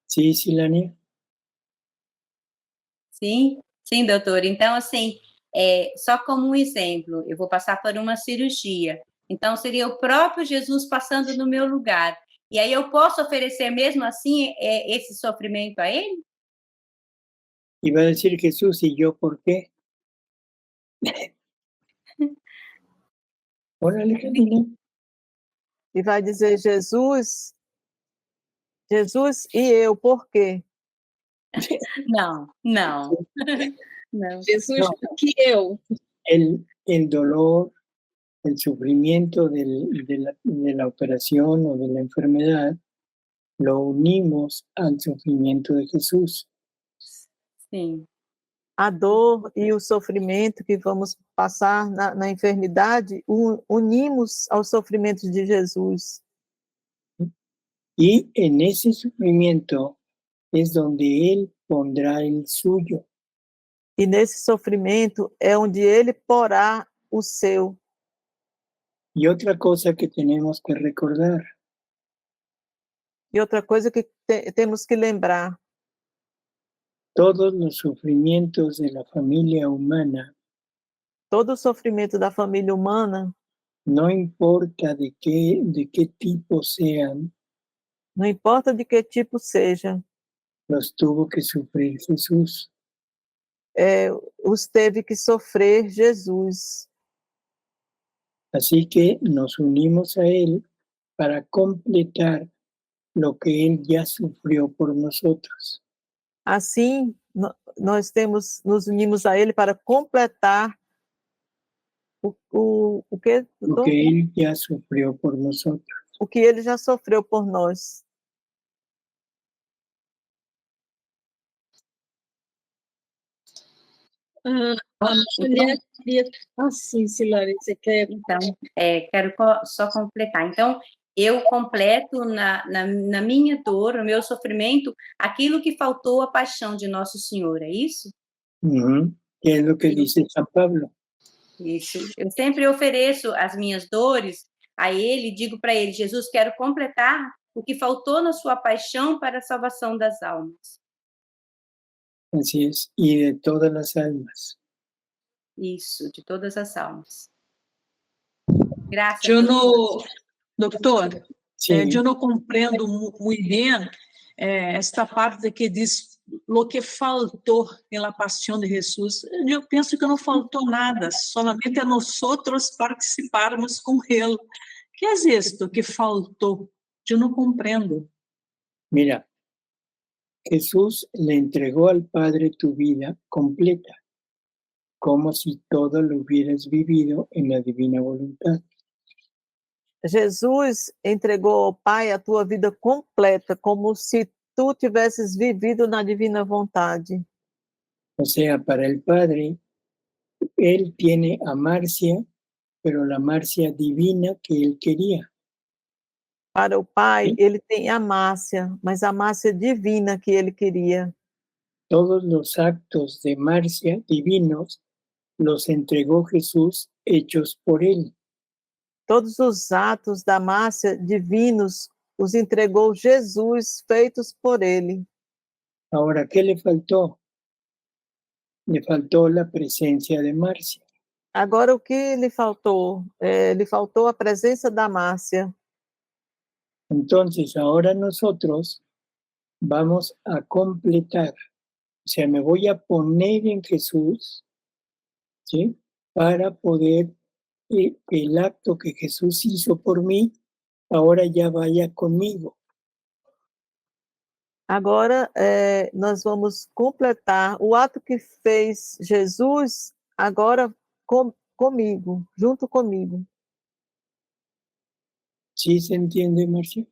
¿Sí, Silania? Sim, sim, doutor. Então, assim, só como um exemplo, eu vou passar por uma cirurgia. Então, seria o próprio Jesus passando no meu lugar. E aí eu posso oferecer mesmo assim esse sofrimento a ele? Y va a decir Jesús, ¿y yo por qué? Órale, Camila. E vai dizer, Jesus, e eu, por quê? Não, não. Não. Jesus, No. que eu. El dolor, el sufrimiento de la operación o de la enfermedad, lo unimos al sufrimiento de Jesús. Sim. A dor e o sofrimento que vamos passar na enfermidade, unimos aos sofrimentos de Jesus. Y en ese sufrimiento es donde Él pondrá el suyo. E nesse sofrimento é onde ele porá o seu. Y otra cosa que tenemos que recordar, E outra coisa que temos que lembrar, todos los sufrimientos de la familia humana todo o sofrimento da família humana No importa de qué tipo sean, Não importa de que tipo seja, los tuvo que sufrir Jesús. os teve que sofrer Jesus. Así que nos unimos a Él para completar lo que Él ya sufrió por nosotros. Assim, nós nos unimos a Ele para completar o que, Lo que Él ya sufrió por nosotros. o que Ele já sofreu por nós. Amalia queria... sim, Silari, você quer... Então, quero só completar. Então, eu completo na minha dor, no meu sofrimento, aquilo que faltou à paixão de Nosso Senhor, é isso? Que es lo que dice San Pablo. Isso. Eu sempre ofereço as minhas dores a Ele, digo para Ele, Jesus, quero completar o que faltou na sua paixão para a salvação das almas. Así es, y de todas las almas. Isso, de todas as almas. Graças. Doctor, Sí. eu não compreendo muito bem esta parte que diz lo que faltou na paixão de Jesus. Eu penso que não faltou nada, solamente a nós participarmos com Ele. Que é isto que faltou? Eu não compreendo. Mira, Jesús le entregó al Padre tu vida completa, como si todo lo hubieras vivido en la divina voluntad. Jesus entregou ao Pai a tua vida completa, como se tu tivesses vivido na divina vontade. O sea, para el Padre, Él tiene a Marcia, pero la Marcia divina que Él quería. Para o Pai, Sim. ele tem a Márcia, mas a Márcia divina que ele queria. Todos los actos de Marcia divinos los entregó Jesús hechos por Él. Todos os atos da Márcia divinos os entregou Jesus, feitos por ele. Ahora, ¿qué le faltó? Le faltó la presencia de Marcia. Agora, o que lhe faltou? Lhe faltou a presença da Márcia. Entonces, ahora nosotros vamos a completar. O sea, me voy a poner en Jesús, ¿sí? Para poder el acto que Jesús hizo por mí, ahora ya vaya conmigo. Agora, nós vamos completar o ato que fez Jesus, agora comigo, junto comigo. ¿Sí se entiende, Marcia?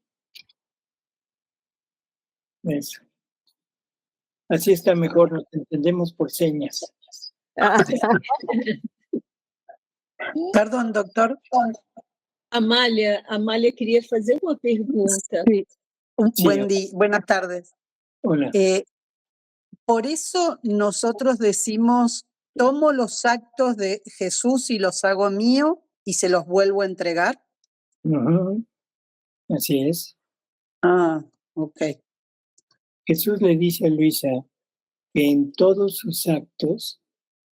Eso. Así está mejor, nos entendemos por señas. Perdón, doctor. Amália queria fazer uma pergunta. Sí. Sí. Buen día, buenas tardes. Hola. Por eso nosotros decimos, tomo los actos de Jesús y los hago mío y se los vuelvo a entregar. Ujú. Así es. Ah, ok. Jesús le dice a Luisa que en todos sus actos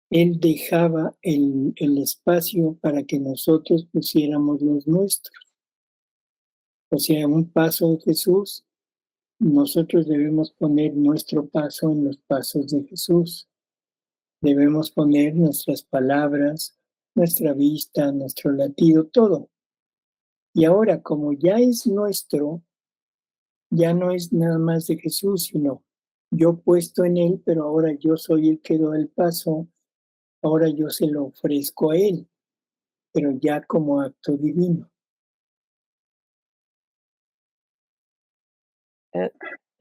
Él dejaba el espacio para que nosotros pusiéramos los nuestros. O sea, un paso de Jesús, nosotros debemos poner nuestro paso en los pasos de Jesús. Debemos poner nuestras palabras, nuestra vista, nuestro latido, todo. Y ahora, como ya es nuestro, ya no es nada más de Jesús, sino yo puesto en Él, pero ahora yo soy el que da el paso, ahora yo se lo ofrezco a Él, pero ya como acto divino.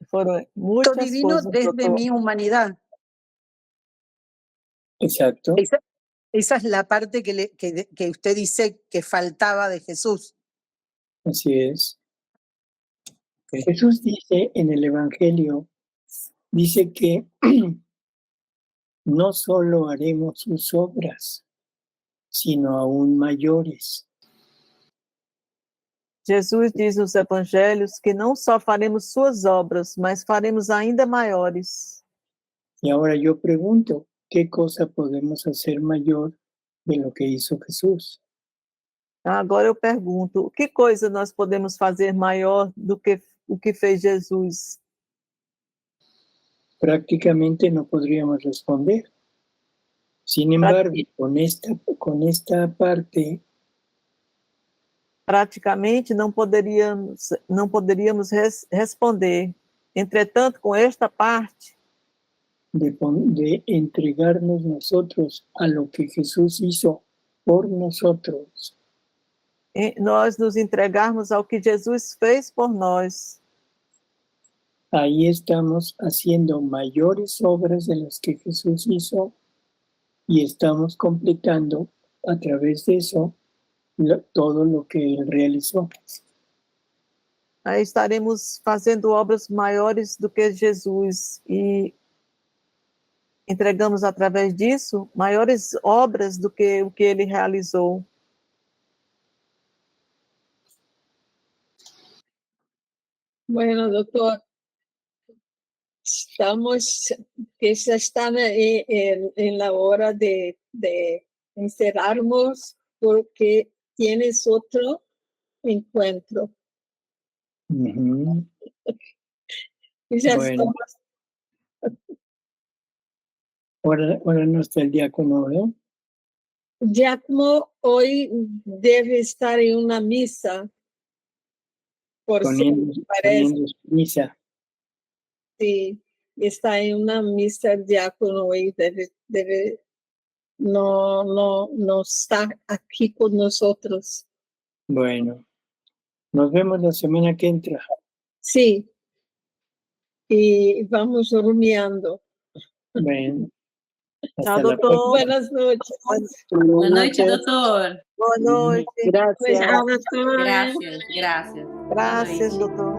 Foram muitas Acto divino coisas, desde doutor. mi humanidad. Exacto. Esa es la parte que usted dice que faltaba de Jesús. Así es. Jesús dice en el Evangelio, dice que no solo haremos sus obras, sino aún mayores. Jesus diz nos evangelhos que não só faremos suas obras, mas faremos ainda maiores. Y ahora yo pregunto, ¿qué cosa podemos hacer mayor de lo que hizo Jesús? Agora eu pergunto, que coisa nós podemos fazer maior do que o que fez Jesus? Prácticamente no podríamos responder. Sin embargo, con esta parte, Praticamente não poderíamos responder. Entretanto, com esta parte de entregarnos nosotros a lo que Jesús hizo por nosotros, nós nos entregarmos ao que Jesus fez por nós, ahí estamos haciendo mayores obras de las que Jesús hizo y estamos completando a través de eso todo lo que Él realizó. aí estaremos fazendo obras maiores do que Jesus e entregamos através disso maiores obras do que o que Ele realizou. Bueno, doctor, estamos, que ya están en la hora de encerrarnos porque tienes otro encuentro. Uh-huh. Y ya Bueno. estamos. Ahora no está el diácono, ¿eh? Giacomo hoy debe estar en una misa. Por poniendo misa. Sí, está en una misa el diácono y no está aquí con nosotros. Bueno, nos vemos la semana que entra. Sí, y vamos rumiando. Bueno. Chao, doctor. Buenas noches. Boa noite, doutor. Boa noite. Gracias. Tchau, doutor. Gracias, gracias. Graças, doutor.